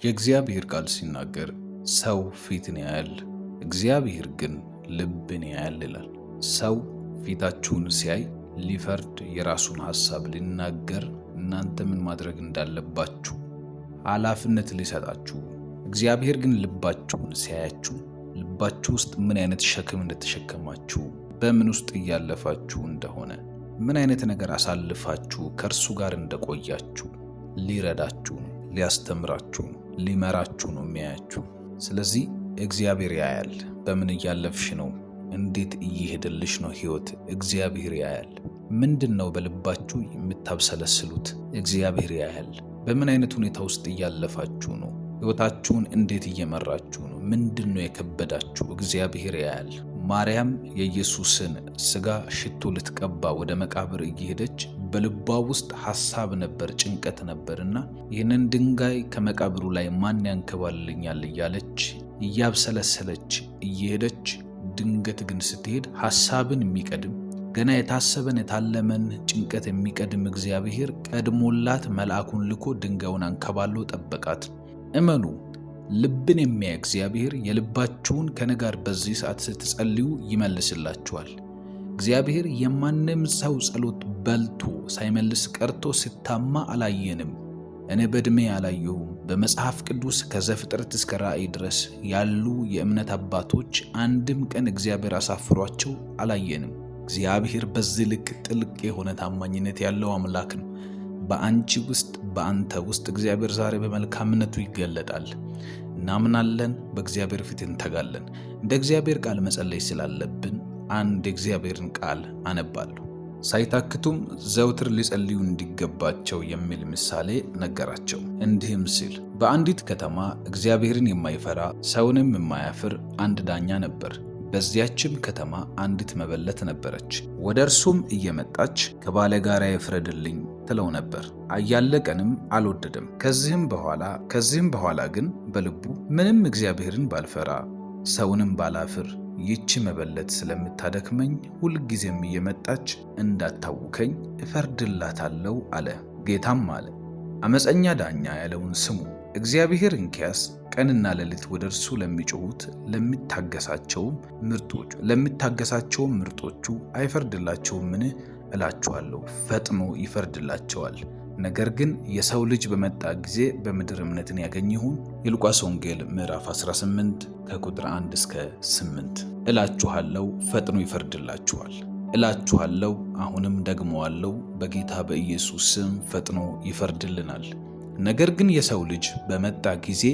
የእግዚአብሔር ቃል ሲናገር ሰው ፊትን ያያል፣ እግዚአብሔር ግን ልብን ያያል ይላል። ሰው ፊታችሁን ሲያይ ሊፈርድ የራሱን ሐሳብ ሊናገር እናንተ ምን ማድረግ እንዳለባችሁ ኃላፊነት ሊሰጣችሁ፣ እግዚአብሔር ግን ልባችሁን ሲያያችሁ ልባችሁ ውስጥ ምን አይነት ሸክም እንደተሸከማችሁ፣ በምን ውስጥ እያለፋችሁ እንደሆነ፣ ምን አይነት ነገር አሳልፋችሁ ከእርሱ ጋር እንደቆያችሁ ሊረዳችሁ ነው፣ ሊያስተምራችሁ ነው፣ ሊመራችሁ ነው የሚያያችሁ። ስለዚህ እግዚአብሔር ያያል። በምን እያለፍሽ ነው? እንዴት እየሄደልሽ ነው ህይወት? እግዚአብሔር ያያል። ምንድነው በልባችሁ የምታብሰለስሉት? እግዚአብሔር ያያል። በምን አይነት ሁኔታ ውስጥ እያለፋችሁ ነው? ህይወታችሁን እንዴት እየመራችሁ ነው? ምንድነው የከበዳችሁ? እግዚአብሔር ያያል። ማርያም የኢየሱስን ስጋ ሽቶ ልትቀባ ወደ መቃብር እየሄደች በልቧ ውስጥ ሐሳብ ነበር፣ ጭንቀት ነበርና ይህንን ድንጋይ ከመቃብሩ ላይ ማን ያንከባልልኛል እያለች እያብሰለሰለች እየሄደች ድንገት ግን ስትሄድ ሐሳብን የሚቀድም ገና የታሰበን የታለመን ጭንቀት የሚቀድም እግዚአብሔር ቀድሞላት መልአኩን ልኮ ድንጋዩን አንከባሎ ጠበቃት። እመኑ፣ ልብን የሚያይ እግዚአብሔር የልባችሁን ከነጋር በዚህ ሰዓት ስትጸልዩ ይመልስላችኋል። እግዚአብሔር የማንም ሰው ጸሎት በልቶ ሳይመልስ ቀርቶ ሲታማ አላየንም። እኔ በዕድሜ አላየሁም። በመጽሐፍ ቅዱስ ከዘፍጥረት እስከ ራእይ ድረስ ያሉ የእምነት አባቶች አንድም ቀን እግዚአብሔር አሳፍሯቸው አላየንም። እግዚአብሔር በዚህ ልክ ጥልቅ የሆነ ታማኝነት ያለው አምላክ ነው። በአንቺ ውስጥ በአንተ ውስጥ እግዚአብሔር ዛሬ በመልካምነቱ ይገለጣል። እናምናለን፣ በእግዚአብሔር ፊት እንተጋለን። እንደ እግዚአብሔር ቃል መጸለይ ስላለብን አንድ የእግዚአብሔርን ቃል አነባለሁ። ሳይታክቱም ዘውትር ሊጸልዩ እንዲገባቸው የሚል ምሳሌ ነገራቸው። እንዲህም ሲል፣ በአንዲት ከተማ እግዚአብሔርን የማይፈራ ሰውንም የማያፍር አንድ ዳኛ ነበር። በዚያችም ከተማ አንዲት መበለት ነበረች። ወደ እርሱም እየመጣች ከባለጋራዬ ፍረድልኝ ትለው ነበር። አያለ ቀንም አልወደደም። ከዚህም በኋላ ግን በልቡ ምንም እግዚአብሔርን ባልፈራ ሰውንም ባላፍር ይህች መበለት ስለምታደክመኝ ሁልጊዜም እየመጣች እንዳታውከኝ እፈርድላታለሁ አለ። ጌታም አለ፣ አመፀኛ ዳኛ ያለውን ስሙ። እግዚአብሔር እንኪያስ ቀንና ሌሊት ወደ እርሱ ለሚጮሁት ለሚታገሳቸውም ምርጦቹ አይፈርድላቸውምን? እላችኋለሁ ፈጥኖ ይፈርድላቸዋል። ነገር ግን የሰው ልጅ በመጣ ጊዜ በምድር እምነትን ያገኝ ይሆን? የሉቃስ ወንጌል ምዕራፍ 18 ከቁጥር 1 እስከ 8። እላችኋለሁ ፈጥኖ ይፈርድላችኋል። እላችኋለሁ አሁንም ደግመዋለሁ፣ በጌታ በኢየሱስ ስም ፈጥኖ ይፈርድልናል። ነገር ግን የሰው ልጅ በመጣ ጊዜ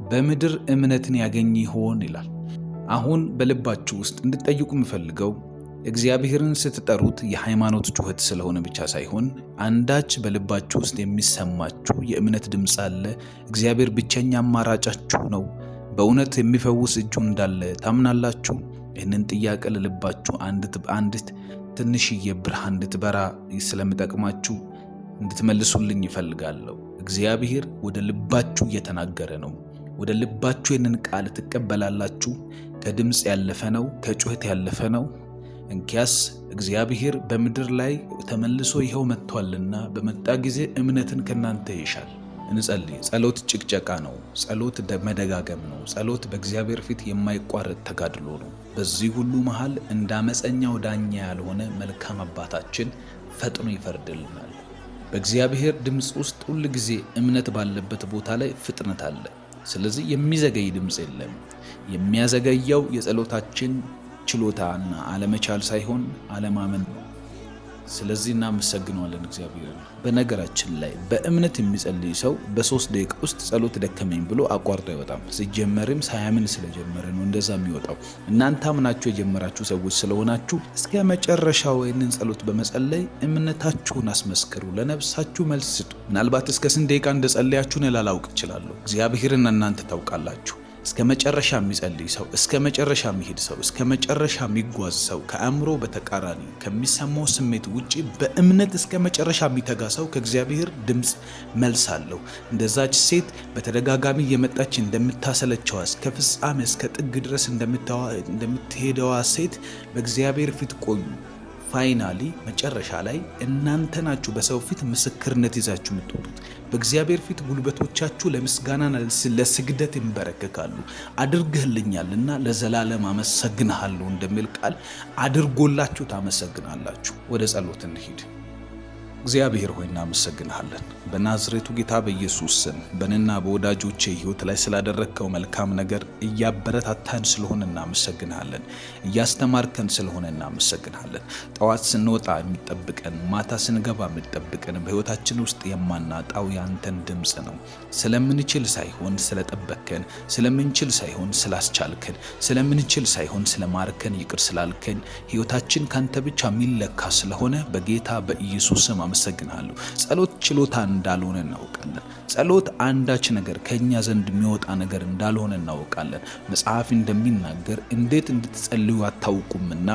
በምድር እምነትን ያገኝ ይሆን ይላል። አሁን በልባችሁ ውስጥ እንድትጠይቁ የምፈልገው እግዚአብሔርን ስትጠሩት የሃይማኖት ጩኸት ስለሆነ ብቻ ሳይሆን አንዳች በልባችሁ ውስጥ የሚሰማችሁ የእምነት ድምፅ አለ። እግዚአብሔር ብቸኛ አማራጫችሁ ነው። በእውነት የሚፈውስ እጁ እንዳለ ታምናላችሁ? ይህንን ጥያቄ ለልባችሁ አንዲት ትንሽዬ ብርሃን እንድትበራ ስለሚጠቅማችሁ እንድትመልሱልኝ ይፈልጋለሁ። እግዚአብሔር ወደ ልባችሁ እየተናገረ ነው። ወደ ልባችሁ ይህንን ቃል ትቀበላላችሁ። ከድምፅ ያለፈ ነው፣ ከጩኸት ያለፈ ነው። እንኪያስ እግዚአብሔር በምድር ላይ ተመልሶ ይኸው መጥቷልና በመጣ ጊዜ እምነትን ከናንተ ይሻል። እንጸልይ። ጸሎት ጭቅጨቃ ነው። ጸሎት መደጋገም ነው። ጸሎት በእግዚአብሔር ፊት የማይቋረጥ ተጋድሎ ነው። በዚህ ሁሉ መሃል እንደ አመፀኛው ዳኛ ያልሆነ መልካም አባታችን ፈጥኖ ይፈርድልናል። በእግዚአብሔር ድምፅ ውስጥ ሁል ጊዜ እምነት ባለበት ቦታ ላይ ፍጥነት አለ። ስለዚህ የሚዘገይ ድምፅ የለም። የሚያዘገየው የጸሎታችን ችሎታና አለመቻል ሳይሆን አለማመን ነው። ስለዚህ እናመሰግነዋለን እግዚአብሔርን። በነገራችን ላይ በእምነት የሚጸልይ ሰው በ3 ደቂቃ ውስጥ ጸሎት ደከመኝ ብሎ አቋርጦ አይወጣም። ሲጀመርም ሳያምን ስለጀመረ ነው እንደዛ የሚወጣው። እናንተ አምናችሁ የጀመራችሁ ሰዎች ስለሆናችሁ እስከ መጨረሻው ይህንን ጸሎት በመጸለይ እምነታችሁን አስመስክሩ። ለነፍሳችሁ መልስ ስጡ። ምናልባት እስከ ስንት ደቂቃ እንደጸለያችሁን ላላውቅ እችላለሁ። እግዚአብሔርን እናንተ ታውቃላችሁ። እስከ መጨረሻ የሚጸልይ ሰው፣ እስከ መጨረሻ የሚሄድ ሰው፣ እስከ መጨረሻ የሚጓዝ ሰው፣ ከአእምሮ በተቃራኒ ከሚሰማው ስሜት ውጪ በእምነት እስከ መጨረሻ የሚተጋ ሰው ከእግዚአብሔር ድምፅ መልስ አለው። እንደዛች ሴት በተደጋጋሚ እየመጣች እንደምታሰለቸዋ እስከ ፍጻሜ እስከ ጥግ ድረስ እንደምትሄደዋ ሴት በእግዚአብሔር ፊት ቆዩ። ፋይናሊ መጨረሻ ላይ እናንተ ናችሁ በሰው ፊት ምስክርነት ይዛችሁ የምትወጡት። በእግዚአብሔር ፊት ጉልበቶቻችሁ ለምስጋናና ለስግደት ይንበረከካሉ። አድርገህልኛልና ለዘላለም አመሰግንሃለሁ እንደሚል ቃል አድርጎላችሁ ታመሰግናላችሁ። ወደ ጸሎት እንሂድ። እግዚአብሔር ሆይ እናመሰግንሃለን። በናዝሬቱ ጌታ በኢየሱስ ስም በእኔና በወዳጆቼ ሕይወት ላይ ስላደረግከው መልካም ነገር እያበረታታን ስለሆነ እናመሰግንሃለን። እያስተማርከን ስለሆነ እናመሰግንሃለን። ጠዋት ስንወጣ የሚጠብቀን፣ ማታ ስንገባ የሚጠብቀን፣ በሕይወታችን ውስጥ የማናጣው ያንተን ድምፅ ነው። ስለምንችል ሳይሆን ስለጠበቅከን፣ ስለምንችል ሳይሆን ስላስቻልከን፣ ስለምንችል ሳይሆን ስለማርከን፣ ይቅር ስላልከን፣ ሕይወታችን ካንተ ብቻ የሚለካ ስለሆነ በጌታ በኢየሱስ ስም አመሰግናለሁ። ጸሎት ችሎታ እንዳልሆነ እናውቃለን። ጸሎት አንዳች ነገር ከኛ ዘንድ የሚወጣ ነገር እንዳልሆነ እናውቃለን። መጽሐፍ እንደሚናገር እንዴት እንድትጸልዩ አታውቁምና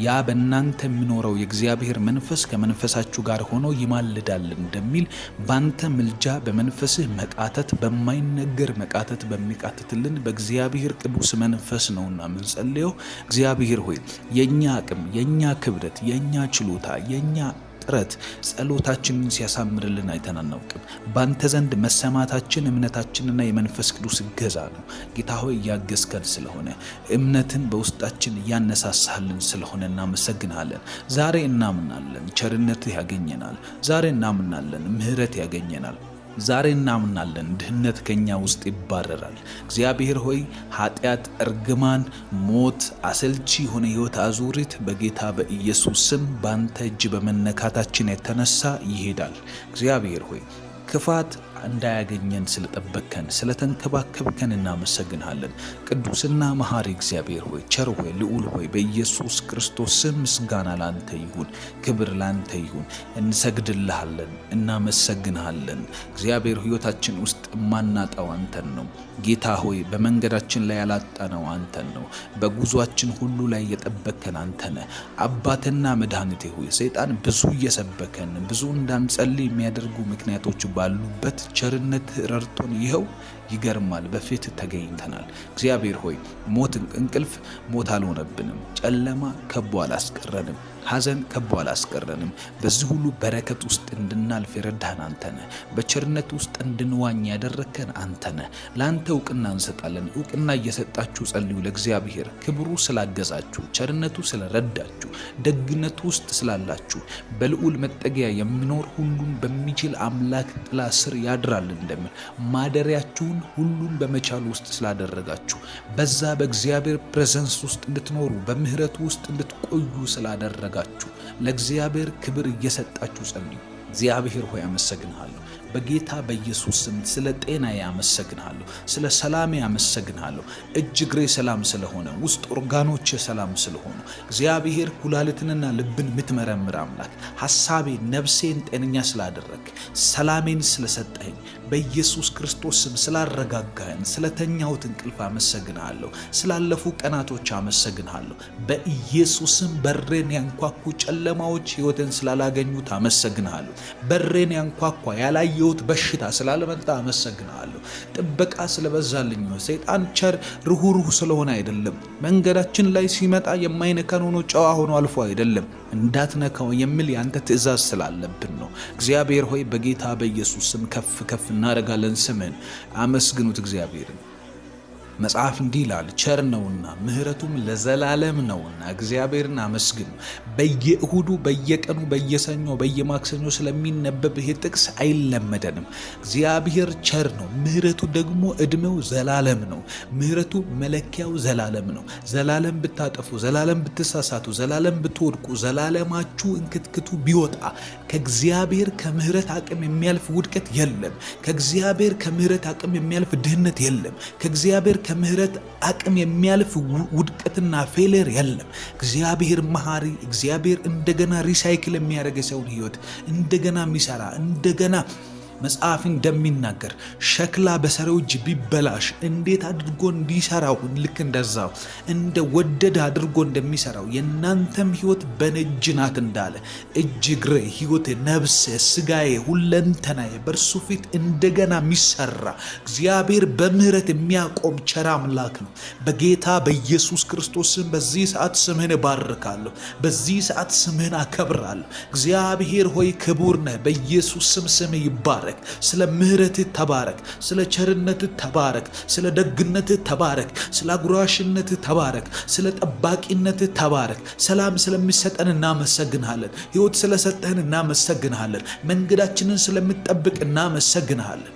ያ በእናንተ የሚኖረው የእግዚአብሔር መንፈስ ከመንፈሳችሁ ጋር ሆኖ ይማልዳል እንደሚል ባንተ ምልጃ በመንፈስህ መቃተት በማይነገር መቃተት በሚቃተትልን በእግዚአብሔር ቅዱስ መንፈስ ነውና ምንጸልየው። እግዚአብሔር ሆይ የኛ አቅም፣ የኛ ክብረት፣ የኛ ችሎታ፣ የኛ ጥረት ጸሎታችንን ሲያሳምርልን አይተን አናውቅም። ባንተ ዘንድ መሰማታችን እምነታችንና የመንፈስ ቅዱስ እገዛ ነው። ጌታ ሆይ እያገዝከን ስለሆነ እምነትን በውስጣችን እያነሳሳልን ስለሆነ እናመሰግናለን። ዛሬ እናምናለን ቸርነትህ ያገኘናል። ዛሬ እናምናለን ምሕረት ያገኘናል። ዛሬ እናምናለን ድህነት ከኛ ውስጥ ይባረራል። እግዚአብሔር ሆይ ኃጢአት፣ እርግማን፣ ሞት፣ አሰልቺ የሆነ ሕይወት አዙሪት በጌታ በኢየሱስ ስም ባንተ እጅ በመነካታችን የተነሳ ይሄዳል። እግዚአብሔር ሆይ ክፋት እንዳያገኘን ስለጠበቅከን ስለተንከባከብከን እናመሰግንሃለን። ቅዱስና መሐሪ እግዚአብሔር ሆይ ቸር ሆይ ልዑል ሆይ በኢየሱስ ክርስቶስ ስም ምስጋና ላንተ ይሁን፣ ክብር ላንተ ይሁን። እንሰግድልሃለን፣ እናመሰግንሃለን። እግዚአብሔር ሕይወታችን ውስጥ የማናጣው አንተን ነው። ጌታ ሆይ በመንገዳችን ላይ ያላጣነው አንተን ነው። በጉዟችን ሁሉ ላይ የጠበቅከን አንተ ነህ። አባትና መድኃኒቴ ሆይ ሰይጣን ብዙ እየሰበከን ብዙ እንዳንጸልይ የሚያደርጉ ምክንያቶች ባሉበት ቸርነት ረድቶን ይኸው ይገርማል በፊት ተገኝተናል። እግዚአብሔር ሆይ እንቅልፍ ሞት አልሆነብንም። ጨለማ ከቦ አላስቀረንም። ሐዘን ከቦ አላስቀረንም። በዚህ ሁሉ በረከት ውስጥ እንድናልፍ የረዳህን አንተ ነህ። በቸርነት ውስጥ እንድንዋኝ ያደረከን አንተ ነህ። ለአንተ እውቅና እንሰጣለን። እውቅና እየሰጣችሁ ጸልዩ ለእግዚአብሔር። ክብሩ ስላገዛችሁ፣ ቸርነቱ ስለረዳችሁ፣ ደግነቱ ውስጥ ስላላችሁ፣ በልዑል መጠጊያ የሚኖር ሁሉን በሚችል አምላክ ጥላ ስር ያድራል እንደሚል ማደሪያችሁን ሁሉን በመቻል ውስጥ ስላደረጋችሁ፣ በዛ በእግዚአብሔር ፕሬዘንስ ውስጥ እንድትኖሩ በምህረቱ ውስጥ እንድትቆዩ ስላደረጋችሁ ለእግዚአብሔር ክብር እየሰጣችሁ ጸልዩ። እግዚአብሔር ሆይ አመሰግንሃለሁ። በጌታ በኢየሱስ ስም ስለ ጤና ያመሰግንሃለሁ። ስለ ሰላም ያመሰግንሃለሁ። እጅ እግሬ ሰላም ስለሆነ፣ ውስጥ ኦርጋኖች ሰላም ስለሆኑ፣ እግዚአብሔር ኩላሊትንና ልብን የምትመረምር አምላክ ሐሳቤን ነፍሴን ጤነኛ ስላደረግ፣ ሰላሜን ስለሰጠኝ፣ በኢየሱስ ክርስቶስ ስም ስላረጋጋህን፣ ስለተኛሁት እንቅልፍ አመሰግንሃለሁ። ስላለፉ ቀናቶች አመሰግንሃለሁ። በኢየሱስ ስም በሬን ያንኳኩ ጨለማዎች ሕይወትን ስላላገኙት አመሰግንሃለሁ። በሬን ያንኳኳ ያላየሁት በሽታ ስላልመጣ አመሰግንሃለሁ። ጥበቃ ስለበዛልኝ ነው። ሰይጣን ቸር ርኅሩህ ስለሆነ አይደለም። መንገዳችን ላይ ሲመጣ የማይነካን ሆኖ ጨዋ ሆኖ አልፎ አይደለም። እንዳትነካው የሚል ያንተ ትእዛዝ ስላለብን ነው። እግዚአብሔር ሆይ በጌታ በኢየሱስ ስም ከፍ ከፍ እናደርጋለን። ስምን አመስግኑት እግዚአብሔርን። መጽሐፍ እንዲህ ይላል፣ ቸር ነውና ምሕረቱም ለዘላለም ነውና እግዚአብሔርን አመስግኑ። በየእሁዱ በየቀኑ በየሰኞ በየማክሰኞ ስለሚነበብ ይሄ ጥቅስ አይለመደንም። እግዚአብሔር ቸር ነው፣ ምሕረቱ ደግሞ ዕድሜው ዘላለም ነው። ምሕረቱ መለኪያው ዘላለም ነው። ዘላለም ብታጠፉ፣ ዘላለም ብትሳሳቱ፣ ዘላለም ብትወድቁ፣ ዘላለማችሁ እንክትክቱ ቢወጣ ከእግዚአብሔር ከምሕረት አቅም የሚያልፍ ውድቀት የለም። ከእግዚአብሔር ከምሕረት አቅም የሚያልፍ ድህነት የለም። ከእግዚአብሔር ከምሕረት አቅም የሚያልፍ ውድቀትና ፌሌር የለም። እግዚአብሔር መሐሪ፣ እግዚአብሔር እንደገና ሪሳይክል የሚያደርግ የሰውን ሕይወት እንደገና የሚሰራ እንደገና መጽሐፍ እንደሚናገር ሸክላ በሰሪው እጅ ቢበላሽ እንዴት አድርጎ እንዲሰራው ልክ እንደዛው እንደ ወደደ አድርጎ እንደሚሰራው የእናንተም ሕይወት በእኔ እጅ ናት እንዳለ እጅ፣ እግሬ፣ ሕይወቴ፣ ነፍሴ፣ ስጋዬ፣ ሁለንተናዬ በእርሱ ፊት እንደገና የሚሰራ እግዚአብሔር በምህረት የሚያቆም ቸር አምላክ ነው። በጌታ በኢየሱስ ክርስቶስም በዚህ ሰዓት ስምህን እባርካለሁ። በዚህ ሰዓት ስምህን አከብራለሁ። እግዚአብሔር ሆይ ክቡር ነህ። በኢየሱስ ስም ስምህ ይባረክ። ስለ ምህረትህ ተባረክ። ስለ ቸርነትህ ተባረክ። ስለ ደግነትህ ተባረክ። ስለ አጉራሽነትህ ተባረክ። ስለ ጠባቂነትህ ተባረክ። ሰላም ስለሚሰጠን እናመሰግንሃለን። ሕይወት ስለሰጠህን እናመሰግንሃለን። መንገዳችንን ስለምትጠብቅ እናመሰግንሃለን።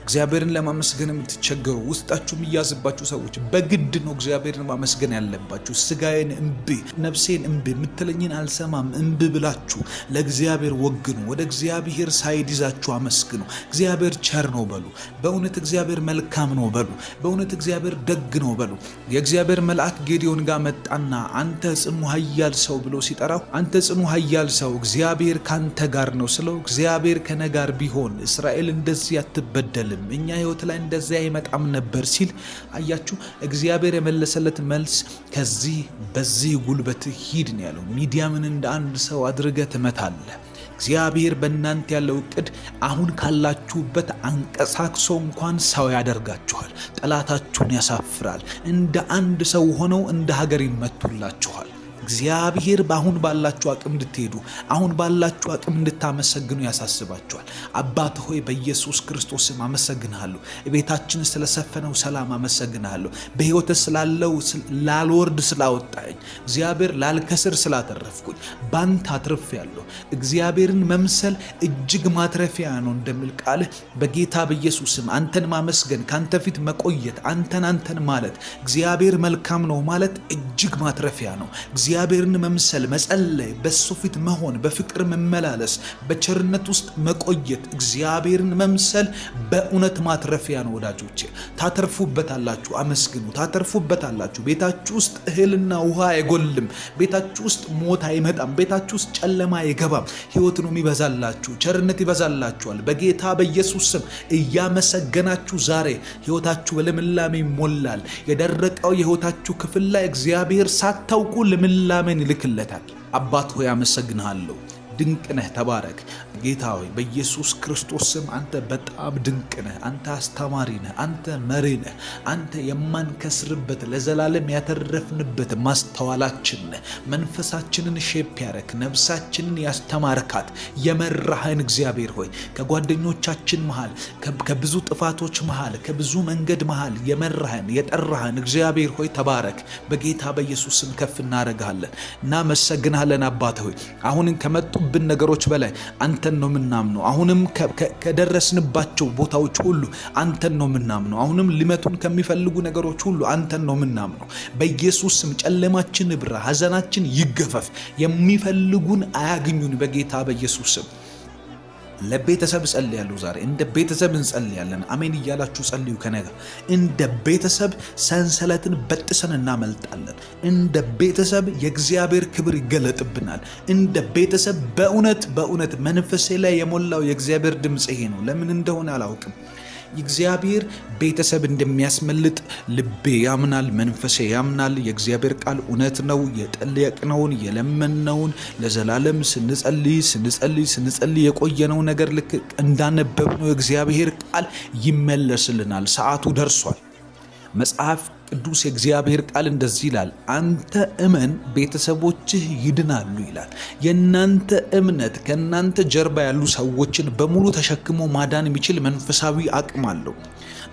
እግዚአብሔርን ለማመስገን የምትቸገሩ ውስጣችሁ የሚያዝባችሁ ሰዎች በግድ ነው እግዚአብሔርን ማመስገን ያለባችሁ። ስጋዬን እምቢ ነፍሴን እምቢ የምትለኝን አልሰማም እምቢ ብላችሁ ለእግዚአብሔር ወግኑ። ወደ እግዚአብሔር ሳይድ ይዛችሁ አመስግኑ። እግዚአብሔር ቸር ነው በሉ። በእውነት እግዚአብሔር መልካም ነው በሉ። በእውነት እግዚአብሔር ደግ ነው በሉ። የእግዚአብሔር መልአክ ጌዲዮን ጋር መጣና አንተ ጽኑ ኃያል ሰው ብሎ ሲጠራው አንተ ጽኑ ኃያል ሰው እግዚአብሔር ካንተ ጋር ነው ስለው እግዚአብሔር ከኔ ጋር ቢሆን እስራኤል እንደዚህ አትበደልም እኛ ሕይወት ላይ እንደዚያ አይመጣም ነበር ሲል አያችሁ። እግዚአብሔር የመለሰለት መልስ ከዚህ በዚህ ጉልበት ሂድ ነው ያለው። ሚዲያምን እንደ አንድ ሰው አድርገህ ትመታለህ። እግዚአብሔር በእናንተ ያለው እቅድ አሁን ካላችሁበት አንቀሳቅሶ እንኳን ሰው ያደርጋችኋል። ጠላታችሁን ያሳፍራል። እንደ አንድ ሰው ሆነው እንደ ሀገር ይመቱላችኋል። እግዚአብሔር በአሁን ባላችሁ አቅም እንድትሄዱ አሁን ባላችሁ አቅም እንድታመሰግኑ ያሳስባችኋል። አባት ሆይ በኢየሱስ ክርስቶስም አመሰግንሃለሁ። ቤታችን ስለሰፈነው ሰላም አመሰግንሃለሁ። በሕይወት ስላለው ላልወርድ ስላወጣኝ እግዚአብሔር ላልከስር ስላተረፍኩኝ ባንተ አትርፌያለሁ። እግዚአብሔርን መምሰል እጅግ ማትረፊያ ነው እንደሚል ቃልህ በጌታ በኢየሱስም አንተን ማመስገን ካንተ ፊት መቆየት አንተን ማለት እግዚአብሔር መልካም ነው ማለት እጅግ ማትረፊያ ነው። እግዚአብሔርን መምሰል መጸለይ፣ በሱ ፊት መሆን፣ በፍቅር መመላለስ፣ በቸርነት ውስጥ መቆየት እግዚአብሔርን መምሰል በእውነት ማትረፊያ ነው። ወዳጆቼ ታተርፉበታላችሁ። አመስግኑ፣ ታተርፉበታላችሁ። ቤታችሁ ውስጥ እህልና ውሃ አይጎልም። ቤታችሁ ውስጥ ሞት አይመጣም። ቤታችሁ ውስጥ ጨለማ አይገባም። ሕይወት ነው የሚበዛላችሁ። ቸርነት ይበዛላችኋል። በጌታ በኢየሱስ ስም እያመሰገናችሁ ዛሬ ሕይወታችሁ በልምላሜ ይሞላል። የደረቀው የሕይወታችሁ ክፍል ላይ እግዚአብሔር ሳታውቁ ልምላሜን ይልክለታል። አባት ሆይ አመሰግንሃለሁ። ድንቅ ነህ፣ ተባረክ። ጌታ ሆይ በኢየሱስ ክርስቶስ ስም አንተ በጣም ድንቅ ነህ። አንተ አስተማሪ ነህ። አንተ መሪ ነህ። አንተ የማንከስርበት ለዘላለም ያተረፍንበት ማስተዋላችን ነህ። መንፈሳችንን ሼፕ ያረክ፣ ነፍሳችንን ያስተማርካት የመራህን እግዚአብሔር ሆይ ከጓደኞቻችን መሃል፣ ከብዙ ጥፋቶች መሃል፣ ከብዙ መንገድ መሃል የመራህን የጠራህን እግዚአብሔር ሆይ ተባረክ። በጌታ በኢየሱስ ስም ከፍ እናደርግሃለን፣ እናመሰግንሃለን። አባት ሆይ አሁንን ከመጡብን ነገሮች በላይ አንተን ነው የምናምነው። አሁንም ከደረስንባቸው ቦታዎች ሁሉ አንተን ነው የምናምነው። አሁንም ሊመቱን ከሚፈልጉ ነገሮች ሁሉ አንተን ነው የምናምነው። በኢየሱስ ስም ጨለማችን ይብራ፣ ሐዘናችን ይገፈፍ፣ የሚፈልጉን አያግኙን በጌታ በኢየሱስ ስም። ለቤተሰብ ጸልያለሁ። ዛሬ እንደ ቤተሰብ እንጸልያለን። አሜን እያላችሁ ጸልዩ ከነጋ። እንደ ቤተሰብ ሰንሰለትን በጥሰን እናመልጣለን። እንደ ቤተሰብ የእግዚአብሔር ክብር ይገለጥብናል። እንደ ቤተሰብ በእውነት መንፈሴ ላይ የሞላው የእግዚአብሔር ድምፅ ይሄ ነው። ለምን እንደሆነ አላውቅም። የእግዚአብሔር ቤተሰብ እንደሚያስመልጥ ልቤ ያምናል፣ መንፈሴ ያምናል። የእግዚአብሔር ቃል እውነት ነው። የጠየቅነውን የለመነውን ለዘላለም ስንጸልይ የቆየነው ነገር ልክ እንዳነበብነው የእግዚአብሔር ቃል ይመለስልናል። ሰዓቱ ደርሷል። መጽሐፍ ቅዱስ የእግዚአብሔር ቃል እንደዚህ ይላል፣ አንተ እመን ቤተሰቦችህ ይድናሉ ይላል። የእናንተ እምነት ከእናንተ ጀርባ ያሉ ሰዎችን በሙሉ ተሸክሞ ማዳን የሚችል መንፈሳዊ አቅም አለው።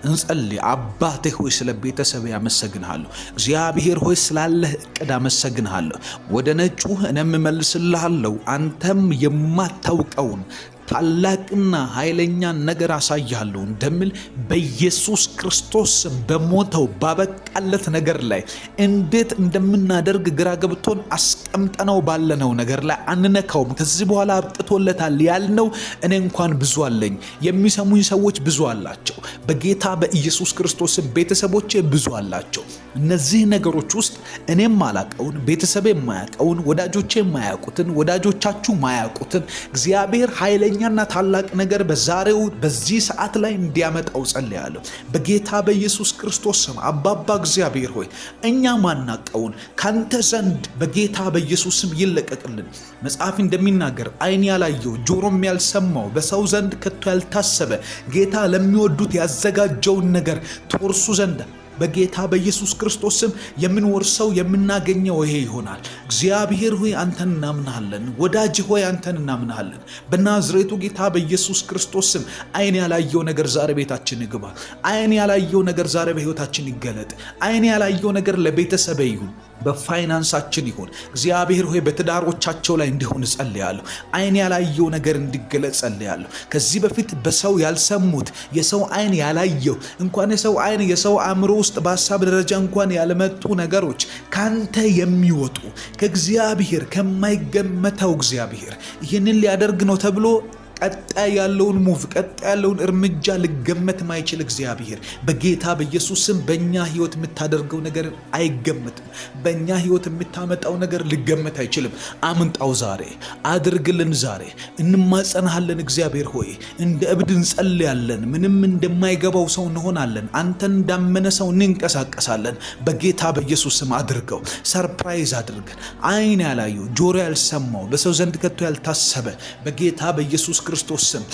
እንጸልይ። አባቴ ሆይ ስለ ቤተሰብ ያመሰግንሃለሁ። እግዚአብሔር ሆይ ስላለህ እቅድ አመሰግንሃለሁ። ወደ ነጩ እኔም እመልስልሃለሁ። አንተም የማታውቀውን ታላቅና ኃይለኛ ነገር አሳያለሁ እንደሚል በኢየሱስ ክርስቶስ በሞተው ባበቃለት ነገር ላይ እንዴት እንደምናደርግ ግራ ገብቶን አስቀምጠነው ባለነው ነገር ላይ አንነካውም። ከዚህ በኋላ አብቅቶለታል ያልነው እኔ እንኳን ብዙ አለኝ፣ የሚሰሙኝ ሰዎች ብዙ አላቸው። በጌታ በኢየሱስ ክርስቶስ ቤተሰቦቼ ብዙ አላቸው። እነዚህ ነገሮች ውስጥ እኔም ማላቀውን፣ ቤተሰቤ የማያቀውን፣ ወዳጆቼ የማያውቁትን፣ ወዳጆቻችሁ ማያውቁትን እግዚአብሔር ኃይለኛ ኃይለኛና ታላቅ ነገር በዛሬው በዚህ ሰዓት ላይ እንዲያመጣው ጸልያለሁ በጌታ በኢየሱስ ክርስቶስ ስም። አባባ እግዚአብሔር ሆይ እኛ ማናቀውን ካንተ ዘንድ በጌታ በኢየሱስ ስም ይለቀቅልን። መጽሐፍ እንደሚናገር ዓይን ያላየው ጆሮም ያልሰማው በሰው ዘንድ ከቶ ያልታሰበ ጌታ ለሚወዱት ያዘጋጀውን ነገር ትወርሱ ዘንድ በጌታ በኢየሱስ ክርስቶስ ስም የምንወርሰው የምናገኘው ይሄ ይሆናል። እግዚአብሔር ሆይ አንተን እናምናለን። ወዳጅ ሆይ አንተን እናምናለን። በናዝሬቱ ጌታ በኢየሱስ ክርስቶስ ስም ዓይን ያላየው ነገር ዛሬ ቤታችን ይግባ። ዓይን ያላየው ነገር ዛሬ በሕይወታችን ይገለጥ። ዓይን ያላየው ነገር ለቤተሰብ ይሁን፣ በፋይናንሳችን ይሁን። እግዚአብሔር ሆይ በትዳሮቻቸው ላይ እንዲሆን ጸልያለሁ። ዓይን ያላየው ነገር እንዲገለጽ ጸልያለሁ። ከዚህ በፊት በሰው ያልሰሙት የሰው ዓይን ያላየው እንኳን የሰው ዓይን የሰው አእምሮ ውስጥ በሐሳብ ደረጃ እንኳን ያለመጡ ነገሮች ካንተ የሚወጡ ከእግዚአብሔር ከማይገመተው እግዚአብሔር ይህንን ሊያደርግ ነው ተብሎ ቀጣይ ያለውን ሙቭ ቀጣይ ያለውን እርምጃ ልገመት ማይችል እግዚአብሔር በጌታ በኢየሱስ ስም በእኛ ሕይወት የምታደርገው ነገር አይገመትም። በእኛ ሕይወት የምታመጣው ነገር ልገመት አይችልም። አምንጣው ዛሬ አድርግልን። ዛሬ እንማጸናሃለን። እግዚአብሔር ሆይ እንደ እብድ እንጸልያለን። ምንም እንደማይገባው ሰው እንሆናለን። አንተን እንዳመነ ሰው እንንቀሳቀሳለን። በጌታ በኢየሱስ ስም አድርገው። ሰርፕራይዝ አድርገን። ዓይን ያላየው ጆሮ ያልሰማው በሰው ዘንድ ከቶ ያልታሰበ በጌታ በኢየሱስ ክርስቶስ ስም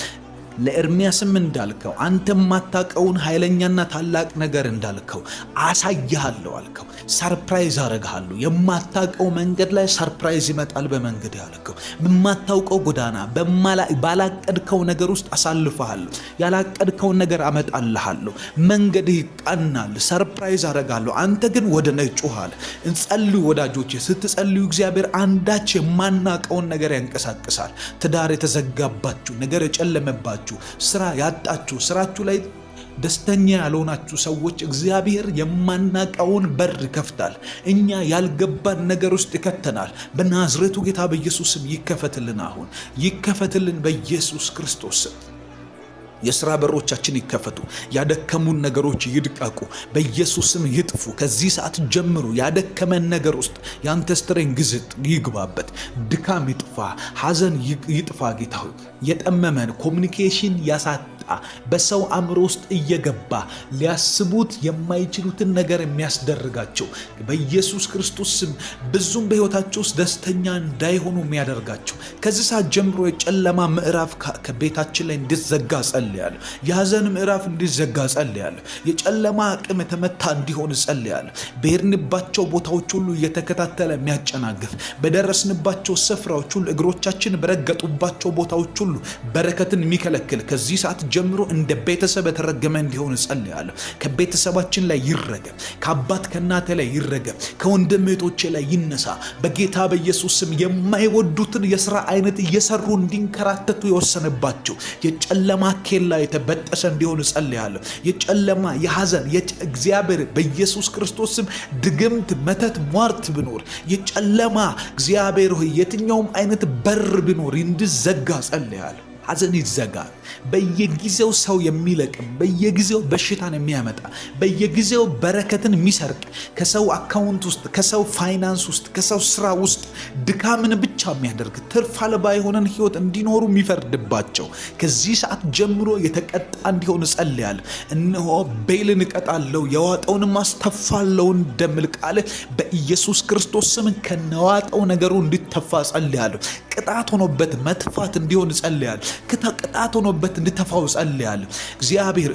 ለኤርምያስም እንዳልከው አንተ ማታቀውን ኃይለኛና ታላቅ ነገር እንዳልከው አሳያለሁ አልከው። ሰርፕራይዝ አረጋለሁ። የማታቀው መንገድ ላይ ሰርፕራይዝ ይመጣል። በመንገድ ያልከው በማታውቀው ጎዳና ባላቀድከው ነገር ውስጥ አሳልፈሃለሁ። ያላቀድከውን ነገር አመጣልሃለሁ። መንገድ ይቃናል። ሰርፕራይዝ አረጋለሁ። አንተ ግን ወደ ነጭ ጩኻል። እንጸልዩ ወዳጆቼ። ስትጸልዩ እግዚአብሔር አንዳች የማናቀውን ነገር ያንቀሳቅሳል። ትዳር የተዘጋባችሁ ነገር የጨለመባችሁ ስራ ያጣችሁ ስራችሁ ላይ ደስተኛ ያልሆናችሁ ሰዎች እግዚአብሔር የማናቀውን በር ይከፍታል። እኛ ያልገባን ነገር ውስጥ ይከተናል። በናዝሬቱ ጌታ በኢየሱስ ስም ይከፈትልን። አሁን ይከፈትልን በኢየሱስ ክርስቶስ ስም። የሥራ በሮቻችን ይከፈቱ። ያደከሙን ነገሮች ይድቀቁ፣ በኢየሱስ ስም ይጥፉ። ከዚህ ሰዓት ጀምሮ ያደከመን ነገር ውስጥ ያንተ ስትሬንግዝ ይግባበት። ድካም ይጥፋ፣ ሐዘን ይጥፋ። ጌታ ሆይ የጠመመን ኮሚኒኬሽን ያሳጣ በሰው አእምሮ ውስጥ እየገባ ሊያስቡት የማይችሉትን ነገር የሚያስደርጋቸው በኢየሱስ ክርስቶስ ስም ብዙም በሕይወታቸው ውስጥ ደስተኛ እንዳይሆኑ የሚያደርጋቸው ከዚህ ሰዓት ጀምሮ የጨለማ ምዕራፍ ከቤታችን ላይ እንዲዘጋ ጸልያለሁ። የሐዘን ምዕራፍ እንዲዘጋ ጸልያለሁ። የጨለማ አቅም የተመታ እንዲሆን ጸልያለሁ። በሄድንባቸው ቦታዎች ሁሉ እየተከታተለ የሚያጨናግፍ በደረስንባቸው ስፍራዎች ሁሉ እግሮቻችን በረገጡባቸው ቦታዎች ሁሉ በረከትን የሚከለክል ከዚህ ሰዓት ጀምሮ እንደ ቤተሰብ የተረገመ እንዲሆን ጸልያለሁ። ከቤተሰባችን ላይ ይረገም፣ ከአባት ከእናቴ ላይ ይረገም፣ ከወንድም እህቶቼ ላይ ይነሳ በጌታ በኢየሱስ ስም። የማይወዱትን የሥራ አይነት እየሰሩ እንዲንከራተቱ የወሰነባቸው የጨለማ ኬላ የተበጠሰ እንዲሆን ጸልያለሁ። የጨለማ የሐዘን እግዚአብሔር በኢየሱስ ክርስቶስ ስም ድግምት፣ መተት፣ ሟርት ቢኖር የጨለማ እግዚአብሔር ሆይ የትኛውም አይነት በር ቢኖር እንዲዘጋ ጸልያለሁ። ሐዘን ይዘጋል። በየጊዜው ሰው የሚለቅም በየጊዜው በሽታን የሚያመጣ በየጊዜው በረከትን የሚሰርቅ ከሰው አካውንት ውስጥ ከሰው ፋይናንስ ውስጥ ከሰው ስራ ውስጥ ድካምን ብቻ የሚያደርግ ትርፍ አልባ የሆነን ህይወት እንዲኖሩ የሚፈርድባቸው ከዚህ ሰዓት ጀምሮ የተቀጣ እንዲሆን ጸልያለሁ። እነሆ ቤልን እቀጣለሁ የዋጠውንም አስተፋለሁ እንደሚል ቃል በኢየሱስ ክርስቶስ ስም ከነዋጠው ነገሩ እንዲተፋ ጸልያለሁ። ቅጣት ሆኖበት መጥፋት እንዲሆን ጸልያለሁ። ቅጣት ሆኖበት እንዲተፋው ጸልያለሁ።